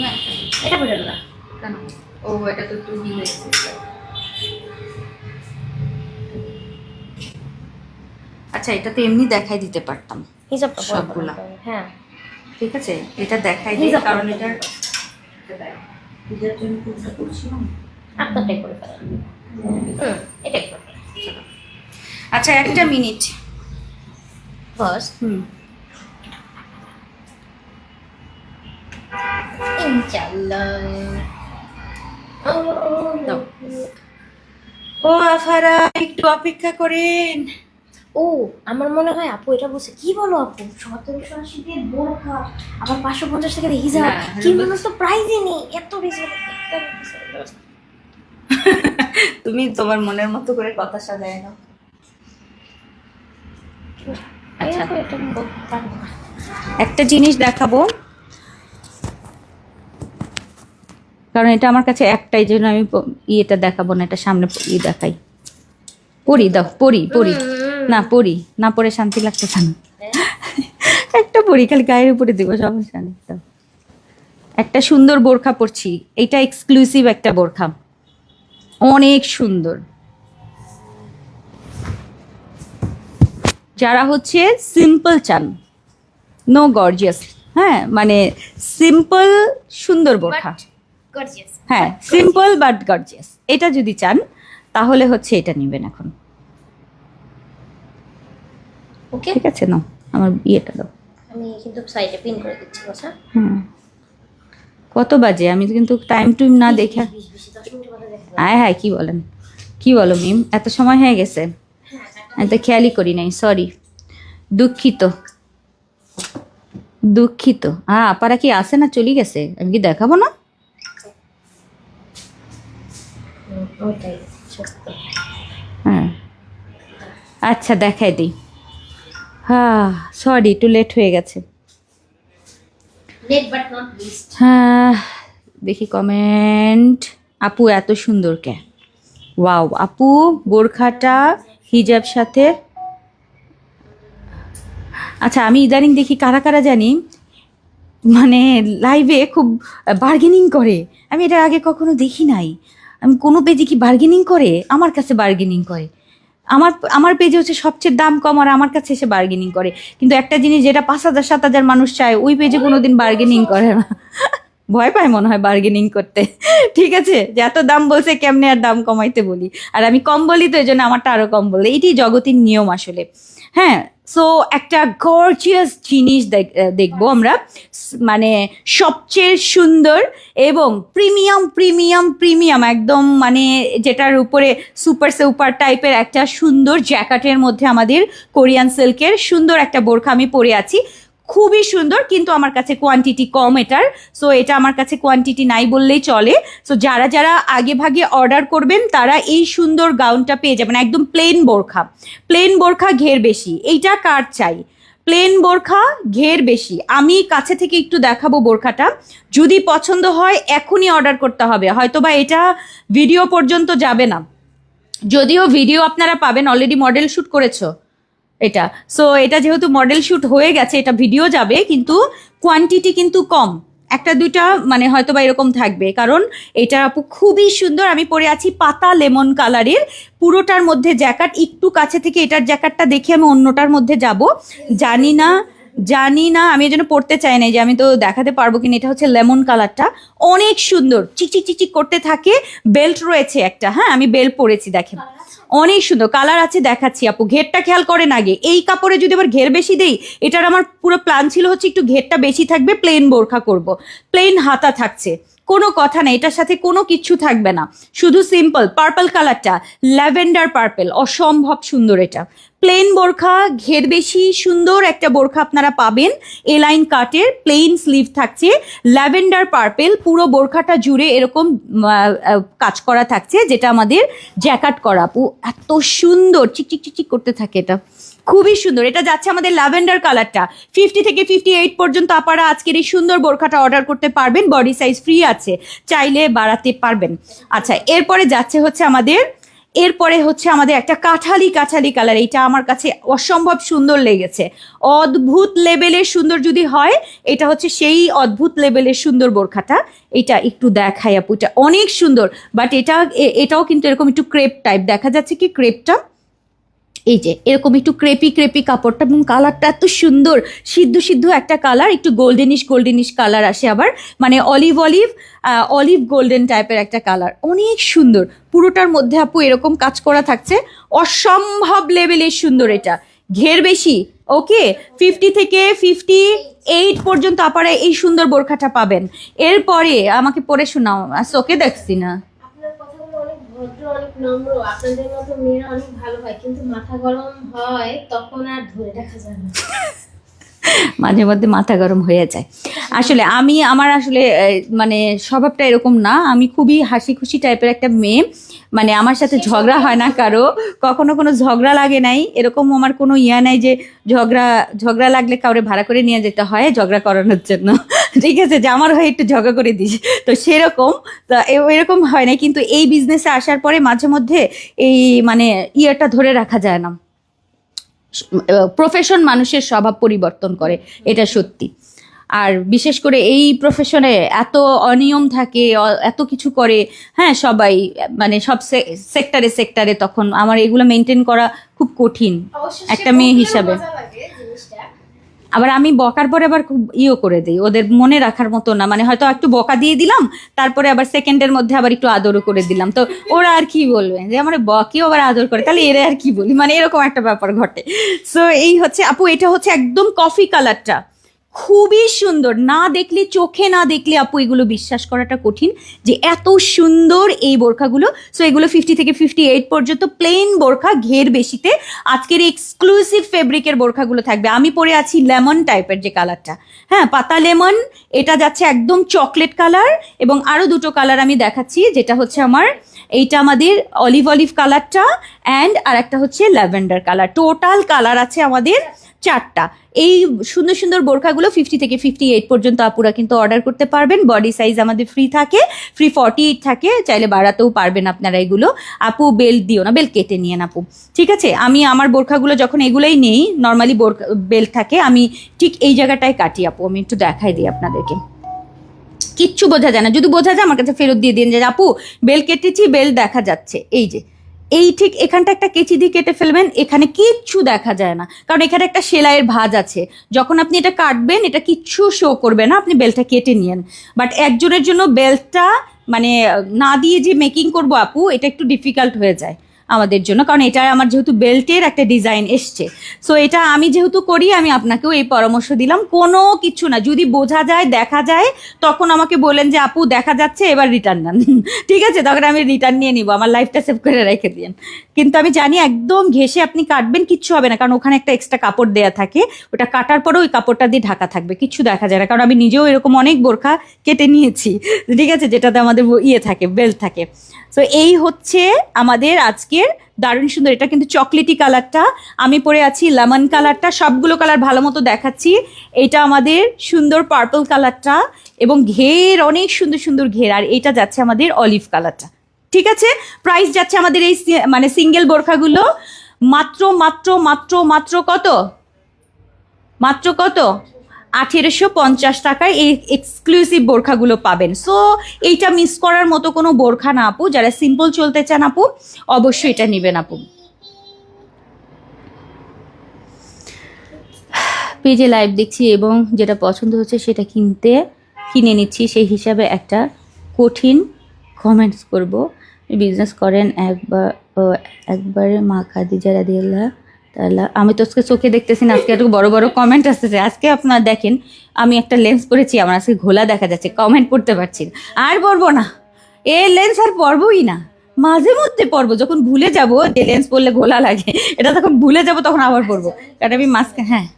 না এটা বেরোল না কেন? ও এটা তো একটু ই হয়েছে। আচ্ছা এটা তো এমনি দেখাই দিতে পারতাম হিসাবটা সবগুলা। হ্যাঁ ঠিক আছে এটা দেখাই দিই, কারণ এটার জন্য কোনটা করছিলাম, আপনারটাই করে ফেলেন। এটাই করে ফেলেন। আচ্ছা একটা মিনিট বস ইনশাআল্লাহ। ও আফারা একটু অপেক্ষা করেন। ও আমার মনে হয় আপু এটা বলছে, কি বলো আপু 1780 দিয়ে বোরখা আবার 550 টাকা দিয়ে হিজাব, কি মানুষ তো প্রাইজই নেই, এত রিজনেবল। তুমি তোমার মনের মতো করে কথা সাজায় নাও। আচ্ছা একটা জিনিস দেখাবো, কারণ এটা আমার কাছে একটাই, জন্য আমি ইয়েটা দেখাবো না, এটা সামনে দেখাই। পরি দাও, পরি না, পরি না পরে শান্তি লাগতেছে না, একটা পরি খালি গায়ের উপরে দেবো, সমস্যা নেই। দাও একটা সুন্দর বোরখা পরছি, এটা এক্সক্লুসিভ একটা বোরখা, অনেক সুন্দর। যারা হচ্ছে সিম্পল চান, নো গর্জিয়াস, হ্যাঁ মানে সিম্পল সুন্দর বোরখা, গর্জিয়াস, হ্যাঁ সিম্পল বাট গর্জিয়াস, এটা যদি চান তাহলে হচ্ছে এটা নেবেন এখন। ওকে ঠিক আছে, নাও আমার ইয়েটা দাও। আমি কিন্তু সাইডে পিন করে দিচ্ছি, বসা। কত বাজে? আমি তো কিন্তু টাইম টুইম না দেখে। 10 মিনিট বাদে দেখবো। হ্যাঁ হ্যাঁ, কি বলেন, কি বলো মিম, এত সময় হয়ে গেছে? আমি তো খেয়ালই করি নাই, সরি, দুঃখিত দুঃখিত। হ্যাঁ, আপারা কি আসে না চলে গেছে? আমি কি দেখাবো না? ওইটাই সত্যি। হ্যাঁ আচ্ছা, দেখাই দিই। হ্যাঁ সরি, একটু লেট হয়ে গেছে। Net but not list. হ্যাঁ দেখি কমেন্ট। আপু এত সুন্দর কে? ওয়াও, আপু বোরখাটা হিজাব সাথে। আচ্ছা, আমি ইদানিং দেখি কারা কারা জানি মানে লাইভে খুব বার্গেনিং করে। আমি এটা আগে কখনো দেখি নাই। আমি কোনো পেজে কি বার্গেনিং করে? আমার কাছে বার্গেনিং করে। আমার আমার পেজে হচ্ছে সবচেয়ে দাম কম, আর আমার কাছে এসে বার্গেনিং করে। কিন্তু একটা জিনিস যেটা 5,000 7,000 মানুষ চায়, ওই পেজে কোনোদিন বার্গেনিং করে না। ভয় পায় মনে হয় বার্গেনিং করতে। ঠিক আছে, যে এত দাম বলছে কেমনে আর দাম কমাইতে বলি। আর আমি কম বলি তো এই জন্য আমারটা আরও কম বলে। এইটি জগতের নিয়ম আসলে। হ্যাঁ, সো একটা গর্জিয়াস জিনিস দেখবো আমরা, মানে সবচেয়ে সুন্দর এবং প্রিমিয়াম প্রিমিয়াম প্রিমিয়াম একদম, মানে যেটার উপরে সুপার সুপার টাইপের একটা সুন্দর জ্যাকেটের মধ্যে আমাদের কোরিয়ান সিল্কের সুন্দর একটা বোরখা আমি পরে আছি। খুবই সুন্দর, কিন্তু আমার কাছে কোয়ান্টিটি কম এটার। সো এটা আমার কাছে কোয়ান্টিটি নাই বললেই চলে। সো যারা যারা আগে ভাগে অর্ডার করবেন তারা এই সুন্দর গাউনটা পেয়ে যাবেন। একদম প্লেন বোরখা, প্লেন বোরখা ঘের বেশি। এইটা কার চাই? প্লেন বোরখা ঘের বেশি। আমি কাছে থেকে একটু দেখাবো বোরখাটা, যদি পছন্দ হয় এখনই অর্ডার করতে হবে। হয়তোবা এটা ভিডিও পর্যন্ত যাবে না, যদিও ভিডিও আপনারা পাবেন। অলরেডি মডেল শ্যুট করেছো এটা, সো এটা যেহেতু মডেল শ্যুট হয়ে গেছে, এটা ভিডিও যাবে, কিন্তু কোয়ান্টিটি কিন্তু কম, একটা দুইটা মানে হয়তো বা এরকম থাকবে। কারণ এটা আপু খুবই সুন্দর। আমি পরে আছি পাতা লেমন কালারের, পুরোটার মধ্যে জ্যাকেট। একটু কাছে থেকে এটার জ্যাকেটটা দেখে আমি অন্যটার মধ্যে যাব, জানি না আমি এই জন্য পড়তে চাই না যে আমি তো দেখাতে পারবো কিনা। এটা হচ্ছে লেমন কালারটা, অনেক সুন্দর, চিকচিক চিকচিক করতে থাকে। বেল্ট রয়েছে একটা, হ্যাঁ আমি বেল্ট পরেছি, দেখেন অনেক সুন্দর কালার আছে। দেখাচ্ছি আপু, ঘেরটা খেয়াল করেন আগে। এই কাপড়ে যদি আবার ঘের বেশি দেই, এটার আমার পুরো প্ল্যান ছিল হচ্ছে একটু ঘেরটা বেশি থাকবে, প্লেন বোরখা করব, প্লেন হাতা থাকছে, কোনো কথা নেই, এটার সাথে কোনো কিচ্ছু থাকবে না, শুধু সিম্পল পার্পল কালারটা, ল্যাভেন্ডার পার্পল, অসম্ভব সুন্দর। এটা প্লেন বোরখা, ঘের বেশি সুন্দর একটা বোরখা আপনারা পাবেন। এলাইন কাটের, প্লেন স্লিভ থাকছে, ল্যাভেন্ডার পার্পল, পুরো বোরখাটা জুড়ে এরকম কাজ করা থাকছে, যেটা আমাদের জ্যাকেট করা। আপু এত সুন্দর, চিকচিক চিকচিক করতে থাকে, এটা খুবই সুন্দর। এটা যাচ্ছে আমাদের ল্যাভেন্ডার কালারটা। 50 থেকে 58 পর্যন্ত আপনারা আজকের এই সুন্দর বোরখাটা অর্ডার করতে পারবেন। বডি সাইজ ফ্রি আছে, চাইলে বাড়াতে পারবেন। আচ্ছা, এরপরে যাচ্ছে হচ্ছে আমাদের, এরপরে হচ্ছে আমাদের একটা কাঠালি কালার। এইটা আমার কাছে অসম্ভব সুন্দর লেগেছে, অদ্ভুত লেভেলের সুন্দর। যদি হয় এটা হচ্ছে সেই অদ্ভুত লেভেলের সুন্দর বোরখাটা। এটা একটু দেখাই আপু, এটা অনেক সুন্দর। বাট এটাও কিন্তু এরকম একটু ক্রেপ টাইপ দেখা যাচ্ছে, কি ক্রেপটা, এই যে এরকম একটু ক্রেপি ক্রেপি কাপড়টা, এবং কালারটা এত সুন্দর, সিদ্ধ একটা কালার, একটু গোল্ডেনিশ কালার আসে আবার, মানে অলিভ গোল্ডেন টাইপের একটা কালার, অনেক সুন্দর। পুরোটার মধ্যে আপু এরকম কাজ করা থাকছে, অসম্ভব লেভেলের সুন্দর। এটা ঘের বেশি, ওকে। 50 থেকে 58 পর্যন্ত আপনারা এই সুন্দর বোরখাটা পাবেন। এরপরে আমাকে পরে শোনাও, ওকে দেখছি না। আপনার কথাগুলো অনেক ভদ্র, অনেক নম্র। আপনাদের মতো মেয়েরা অনেক ভালো হয়, কিন্তু মাথা গরম হয় তখন আর ধরে রাখা যায় না। মাঝে মধ্যে মাথা গরম হয়ে যায়। আসলে আমার আসলে মানে স্বভাবটা এরকম না। আমি খুবই হাসি খুশি টাইপের একটা মেয়ে, মানে আমার সাথে ঝগড়া হয় না কারো, কখনো কোনো ঝগড়া লাগে নাই, এরকম আমার কোনো ইয়া নাই যে ঝগড়া লাগলে কাউরে ভাড়া করে নিয়ে যেতে হয় ঝগড়া করানোর জন্য। ঠিক আছে, যে আমার হয় একটু ঝগড়া করে দিস, তো সেরকম এরকম হয় না। কিন্তু এই বিজনেসে আসার পরে মাঝে মধ্যে এই মানে ইয়াটা ধরে রাখা যায় না। প্রফেশন মানুষের স্বভাব পরিবর্তন করে, এটা সত্যি। আর বিশেষ করে এই প্রফেশনে এত অনিয়ম থাকে, এত কিছু করে, হ্যাঁ সবাই, মানে সব সেক্টরে, তখন আমার এগুলো মেনটেন করা খুব কঠিন একটা মেয়ে হিসাবে। আবার আমি বকার পরে আবার খুব করে দিই, ওদের মনে রাখার মতো না, মানে হয়তো একটু বকা দিয়ে দিলাম, তারপরে আবার সেকেন্ডের মধ্যে আবার একটু আদরও করে দিলাম, তো ওরা আর কি বলবে যে আমার বকেও আবার আদর করে, তাহলে এরা আর কি বলি, মানে এরকম একটা ব্যাপার ঘটে। সো এই হচ্ছে আপু, এটা হচ্ছে একদম কফি কালারটা, খুবই সুন্দর, না দেখলে চোখে না দেখলে আপু এগুলো বিশ্বাস করাটা কঠিন যে এত সুন্দর এই বোরখাগুলো। সো এগুলো 50 থেকে 58 পর্যন্ত প্লেন বোরখা, ঘের বেশিতে আজকের এক্সক্লুসিভ ফেব্রিকের বোরখাগুলো থাকবে। আমি পরে আছি লেমন টাইপের যে কালারটা, হ্যাঁ পাতা লেমন, এটা যাচ্ছে একদম চকলেট কালার, এবং আরও দুটো কালার আমি দেখাচ্ছি, যেটা হচ্ছে আমার এইটা আমাদের অলিভ কালারটা, অ্যান্ড আর একটা হচ্ছে ল্যাভেন্ডার কালার। টোটাল কালার আছে আমাদের 4টা। এই সুন্দর সুন্দর বোরখাগুলো 50 থেকে 58 পর্যন্ত আপুরা কিন্তু অর্ডার করতে পারবেন। বডি সাইজ আমাদের ফ্রি থাকে, ফ্রি 48 থাকে, চাইলে বাড়াতেও পারবেন আপনারা এগুলো। আপু বেল্ট দিও না, বেল্ট কেটে নিয়ে আপু, ঠিক আছে? আমি আমার বোরখাগুলো যখন এগুলোই নেই, নর্মালি বেল্ট থাকে, আমি ঠিক এই জায়গাটায় কাটি আপু। আমি একটু দেখাই দিই আপনাদেরকে, কিচ্ছু বোঝা যায় না। যদি বোঝা যায় আমার কাছে ফেরত দিয়ে দিন যে আপু বেল্ট কেটেছি, বেল্ট দেখা যাচ্ছে, এই যে এই ঠিক এখানটা একটা কেচি দিয়ে কেটে ফেলবেন, এখানে কিচ্ছু দেখা যায় না, কারণ এখানে একটা সেলাইয়ের ভাঁজ আছে। যখন আপনি এটা কাটবেন এটা কিচ্ছু শো করবে না, আপনি বেল্টটা কেটে নিয়েন। বাট একজনের জন্য বেল্টটা মানে না দিয়ে যে মেকিং করবো আপু, এটা একটু ডিফিকাল্ট হয়ে যায় আমাদের জন্য, কারণ এটা আমার যেহেতু বেল্টের একটা ডিজাইন এসছে। সো এটা আমি যেহেতু করি, আমি আপনাকেও এই পরামর্শ দিলাম, কোনো কিছু না, যদি বোঝা যায় দেখা যায় তখন আমাকে বলেন যে আপু দেখা যাচ্ছে, এবার রিটার্ন নেন, ঠিক আছে? তখন আমি রিটার্ন নিয়ে নিব, আমার লাইফটা সেভ করে রেখে দিন। কিন্তু আমি জানি একদম ঘেঁষে আপনি কাটবেন, কিচ্ছু হবে না, কারণ ওখানে একটা এক্সট্রা কাপড় দেয়া থাকে, ওটা কাটার পরে ওই কাপড়টা দিয়ে ঢাকা থাকবে, কিচ্ছু দেখা যায় না। কারণ আমি নিজেও এরকম অনেক বোরখা কেটে নিয়েছি, ঠিক আছে, যেটাতে আমাদের ইয়ে থাকে, বেল্ট থাকে। সো এই হচ্ছে আমাদের আজকের দারুণ সুন্দর, এটা কিন্তু চকলেটি কালারটা, আমি পরে আছি লেমন কালারটা, সবগুলো কালার ভালো মতো দেখাচ্ছি। এটা আমাদের সুন্দর পার্পল কালারটা, এবং ঘের অনেক সুন্দর সুন্দর ঘের, আর এটা যাচ্ছে আমাদের অলিভ কালারটা, ঠিক আছে? প্রাইস যাচ্ছে আমাদের এই মানে সিঙ্গেল বোরখাগুলো মাত্র মাত্র মাত্র মাত্র কত, মাত্র কত 1850 টাকায় এই এক্সক্লুসিভ বোরখাগুলো পাবেন। সো এইটা মিস করার মতো কোনো বোরখা না আপু। যারা সিম্পল চলতে চান আপু, অবশ্যই এটা নেবেন আপু। পেজে লাইভ দেখছি এবং যেটা পছন্দ হচ্ছে সেটা কিনে নিচ্ছি, সেই হিসাবে একটা কঠিন কমেন্টস করব। বিজনেস করেন একবারে মা খাদিজা রাদিয়াল্লাহু তাআলা। আমি তো আজকে চোখে দেখতেছি না, আজকে একটু বড় বড় কমেন্ট আসতেছে। আজকে আপনারা দেখেন আমি একটা লেন্স পরেছি, আমার আজকে ঘোলা দেখা যাচ্ছে, কমেন্ট পড়তে পারছি না। আর পরবো না, এ লেন্স আর পরবোই না, মাঝে মধ্যে পরবো, যখন ভুলে যাব যে লেন্স পরলে ঘোলা লাগে, এটা তখন ভুলে যাব, তখন আবার পরবো, কারণ আমি মাস্ক, হ্যাঁ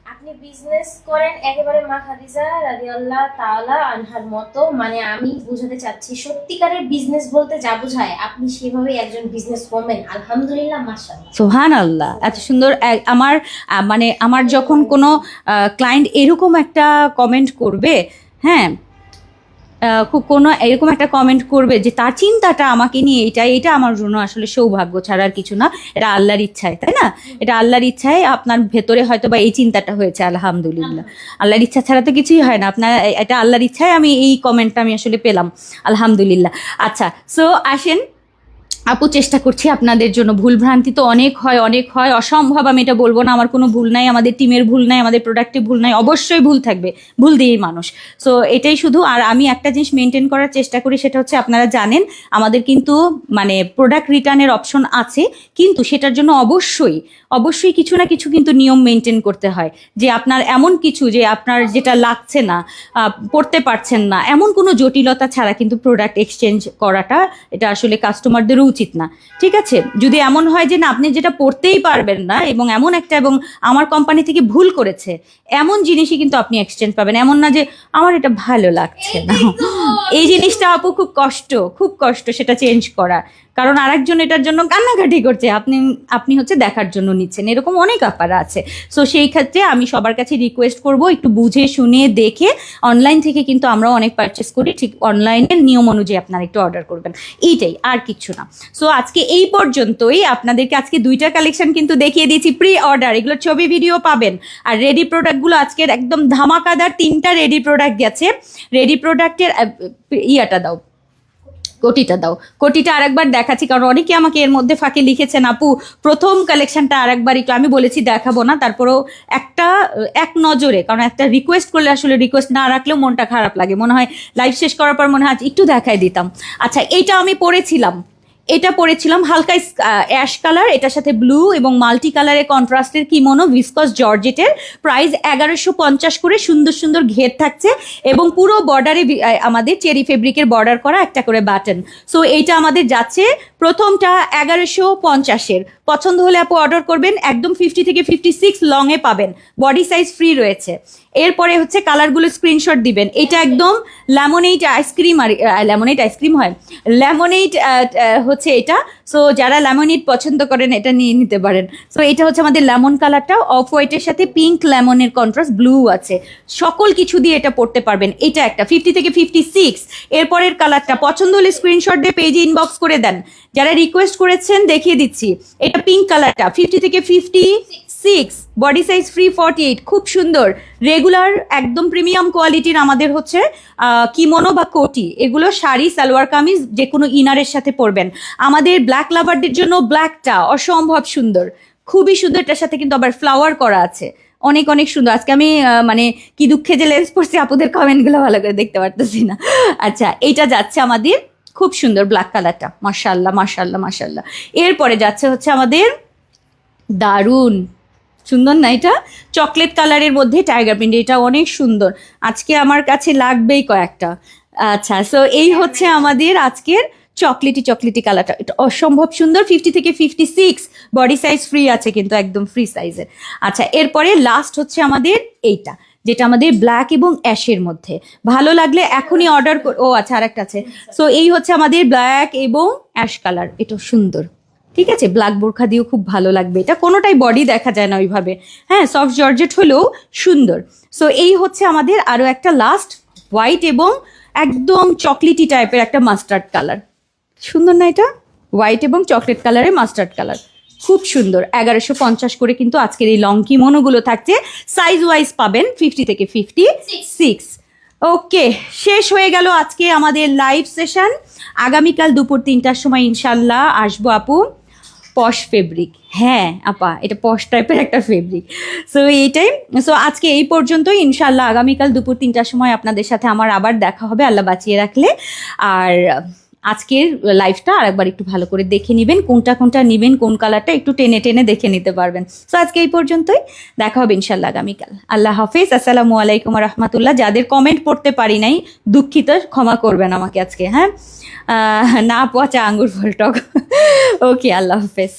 বিজনেস করেন একেবারে মা খাদিজা রাদিয়াল্লাহু তাআলা আনহার মতো। মানে আমি বোঝাতে চাচ্ছি, সত্যিকারের বিজনেস বলতে যা বোঝায়, আপনি সেভাবেই একজন বিজনেস ওম্যান। আলহামদুলিল্লাহ, মাশাআল্লাহ, সুবহানাল্লাহ। এত সুন্দর আমার মানে আমার যখন কোনো ক্লায়েন্ট এরকম একটা কমেন্ট করবে, হ্যাঁ খুব কোনো এরকম একটা কমেন্ট করবে যে তার চিন্তাটা আমাকে নিয়ে, এটা আমার জন্য আসলে সৌভাগ্য ছাড়া আর কিছু না। এটা আল্লাহর ইচ্ছায়, তাই না? এটা আল্লাহর ইচ্ছায় আপনার ভেতরে হয়তো বা এই চিন্তাটা হয়েছে, আলহামদুলিল্লাহ। আল্লাহর ইচ্ছা ছাড়া তো কিছুই হয় না, আপনার এটা আল্লাহর ইচ্ছায় আমি এই কমেন্টটা আমি আসলে পেলাম, আলহামদুলিল্লাহ। আচ্ছা, সো আসেন আপু, চেষ্টা করছি আপনাদের জন্য। ভুল ভ্রান্তি তো অনেক হয়, অসম্ভব আমি এটা বলবো না, আমার কোনো ভুল নাই, আমাদের টিমের ভুল নাই, আমাদের প্রোডাক্টে ভুল নাই, অবশ্যই ভুল থাকবে, ভুল দিয়েই মানুষ। সো এটাই শুধু। আর আমি একটা জিনিস মেনটেন করার চেষ্টা করি, সেটা হচ্ছে আপনারা জানেন আমাদের কিন্তু মানে প্রোডাক্ট রিটার্নের অপশন আছে, কিন্তু সেটার জন্য অবশ্যই কিছু না কিছু কিন্তু নিয়ম মেনটেন করতে হয়। যে আপনার এমন কিছু যে আপনার যেটা লাগছে না, পড়তে পারছেন না, এমন কোনো জটিলতা ছাড়া কিন্তু প্রোডাক্ট এক্সচেঞ্জ করাটা এটা আসলে কাস্টমারদেরও উচিত না, ঠিক আছে? যদি এমন হয় যে না আপনি যেটা পড়তেই পারবেন না, এবং আমার কোম্পানি থেকে ভুল করেছে, এমন জিনিসই কিন্তু আপনি এক্সচেঞ্জ পাবেন। এমন না যে আমার এটা ভালো লাগছে না, এই জিনিসটা আপু খুব কষ্ট সেটা চেঞ্জ করা, কারণ আরেকজন এটার জন্য কান্নাকাটি করছে, আপনি হচ্ছে দেখার জন্য নিচ্ছেন, এরকম অনেক ব্যাপার আছে। সো সেই ক্ষেত্রে আমি সবার কাছে রিকোয়েস্ট করব, একটু বুঝে শুনে দেখে, অনলাইন থেকে কিন্তু আমরাও অনেক পারচেস করি, ঠিক অনলাইনের নিয়ম অনুযায়ী আপনারা একটু অর্ডার করবেন, এইটাই, আর কিছু না। সো আজকে এই পর্যন্তই। আপনাদেরকে আজকে 2টা কালেকশন কিন্তু দেখিয়ে দিয়েছি প্রি অর্ডার, এগুলো ছবি ভিডিও পাবেন। আর রেডি প্রোডাক্টগুলো আজকের একদম ধামাকাদার 3টা রেডি প্রোডাক্ট গেছে। রেডি প্রোডাক্টের ইয়াটা দাও, কোটিটা আরেকবার দেখাচ্ছি, কারণ অনেকে আমাকে এর মধ্যে ফাঁকে লিখেছেন আপু প্রথম কালেকশনটা আরেকবার একটু, আমি বলেছি দেখাবো না, তারপরেও এক নজরে, কারণ একটা রিকোয়েস্ট করলে আসলে রিকোয়েস্ট না রাখলেও মনটা খারাপ লাগে, মনে হয় লাইভ শেষ করার পর মনে হয় একটু দেখাই দিতাম। আচ্ছা, এইটা আমি পরেছিলাম, এটা পরেছিলাম হালকা অ্যাশ কালার, এটার সাথে ব্লু এবং মাল্টি কালারের কন্ট্রাস্টের কিমোনো, ভিসকস জর্জেটের, প্রাইস 1150 করে, সুন্দর সুন্দর ঘের থাকছে এবং পুরো বর্ডারে আমাদের চেরি ফেব্রিকের বর্ডার করা একটা করে বাটন। সো এইটা আমাদের যাচ্ছে প্রথমটা 1150-এর। পছন্দ হলে আপু অর্ডার করবেন, একদম 50 থেকে 56 লংয়ে পাবেন, বডি সাইজ ফ্রি রয়েছে। এরপরে হচ্ছে কালারগুলো স্ক্রিনশট দিবেন। এটা একদম ল্যামোনেট আইসক্রিম, আর ল্যামোনেট আইসক্রিম হয়, ল্যামোনেট হচ্ছে এটা। সো যারা ল্যামোনেট পছন্দ করেন এটা নিয়ে নিতে পারেন। সো এটা হচ্ছে আমাদের লেমন কালারটা, অফ হোয়াইটের সাথে পিঙ্ক লেমনের কন্ট্রাস্ট, ব্লু আছে, সকল কিছু দিয়ে এটা পড়তে পারবেন। এটা একটা 50 থেকে 56। এরপরের কালারটা পছন্দ হলে স্ক্রিনশট দিয়ে পেজে ইনবক্স করে দেন। যারা রিকোয়েস্ট করেছেন দেখিয়ে দিচ্ছি, এটা পিঙ্ক কালারটা 50 থেকে 56, বডি সাইজ ফ্রি 48, খুব সুন্দর রেগুলার একদম প্রিমিয়াম কোয়ালিটির আমাদের হচ্ছে কিমোনো বা কোটি, এগুলো শাড়ি সালোয়ার কামিজ যে কোনো ইনারের সাথে পরবেন। আমাদের ব্ল্যাক লাভারদের জন্য ব্ল্যাকটা অসম্ভব সুন্দর, খুবই সুন্দর, এটার সাথে কিন্তু আবার ফ্লাওয়ার করা আছে, অনেক অনেক সুন্দর। আজকে আমি মানে কি দুঃখে যে লেন্স পড়ছি, আপুদের কমেন্টগুলো ভালো করে দেখতে পারতেছি না। আচ্ছা, এটা যাচ্ছে আমাদের খুব সুন্দর ব্ল্যাক কালারটা, মাশাআল্লাহ মাশাআল্লাহ মাশাআল্লাহ। এরপরে যাচ্ছে হচ্ছে আমাদের দারুন সুন্দর না, এটা চকলেট কালারের মধ্যে টাইগার প্রিন্ট, এটা অনেক সুন্দর, আজকে আমার কাছে লাগবেই কয়েকটা। আচ্ছা, সো এই হচ্ছে আমাদের আজকের চকলেটি কালারটা, এটা অসম্ভব সুন্দর, 50 থেকে 56, বডি সাইজ ফ্রি আছে কিন্তু একদম ফ্রি সাইজের। আচ্ছা, এরপরে লাস্ট হচ্ছে আমাদের এইটা, যেটা আমাদের ব্ল্যাক এবং অ্যাশের মধ্যে, ভালো লাগলে এখনই অর্ডার ও আচ্ছা আরেকটা আছে। সো এই হচ্ছে আমাদের ব্ল্যাক এবং অ্যাশ কালার, এটা সুন্দর, ঠিক আছে, ব্ল্যাক বোরখা দিয়েও খুব ভালো লাগবে, এটা কোনোটাই বডি দেখা যায় না ওইভাবে, হ্যাঁ, সফট জর্জেট হলেও সুন্দর। সো এই হচ্ছে আমাদের আরও একটা লাস্ট হোয়াইট এবং একদম চকলেটি টাইপের একটা মাস্টার্ড কালার, সুন্দর না এটা, হোয়াইট এবং চকলেট কালারের মাস্টার্ড কালার, খুব সুন্দর। 1150 করে কিন্তু আজকের এই লং কিমোনোগুলো থাকছে, সাইজ ওয়াইজ পাবেন 50 থেকে 56। ওকে, শেষ হয়ে গেল আজকে আমাদের লাইভ সেশন। আগামীকাল দুপুর 3টার সময় ইনশাল্লাহ আসবো আপু, পশ ফেব্রিক, হ্যাঁ আপা এটা পশ টাইপের একটা ফেব্রিক। সো এইটাই, সো আজকে এই পর্যন্তই, ইনশাল্লাহ আগামীকাল দুপুর 3টার সময় আপনাদের সাথে আমার আবার দেখা হবে, আল্লাহ বাঁচিয়ে রাখলে। আর আজকের লাইভটা আরেকবার একটু ভালো করে দেখে নেবেন, কোনটা কোনটা নেবেন, কোন কালারটা একটু টেনে টেনে দেখে নিতে পারবেন। সো আজকে এই পর্যন্তই, দেখা হবে ইনশাল্লাহ আগামীকাল। আল্লাহ হাফেজ, আসসালামু আলাইকুম রহমতুল্লাহ। যাদের কমেন্ট পড়তে পারি নাই দুঃখিত, ক্ষমা করবেন আমাকে আজকে, হ্যাঁ, না পচা আঙ্গুর ফল টক। ওকে, আল্লাহ হাফেজ।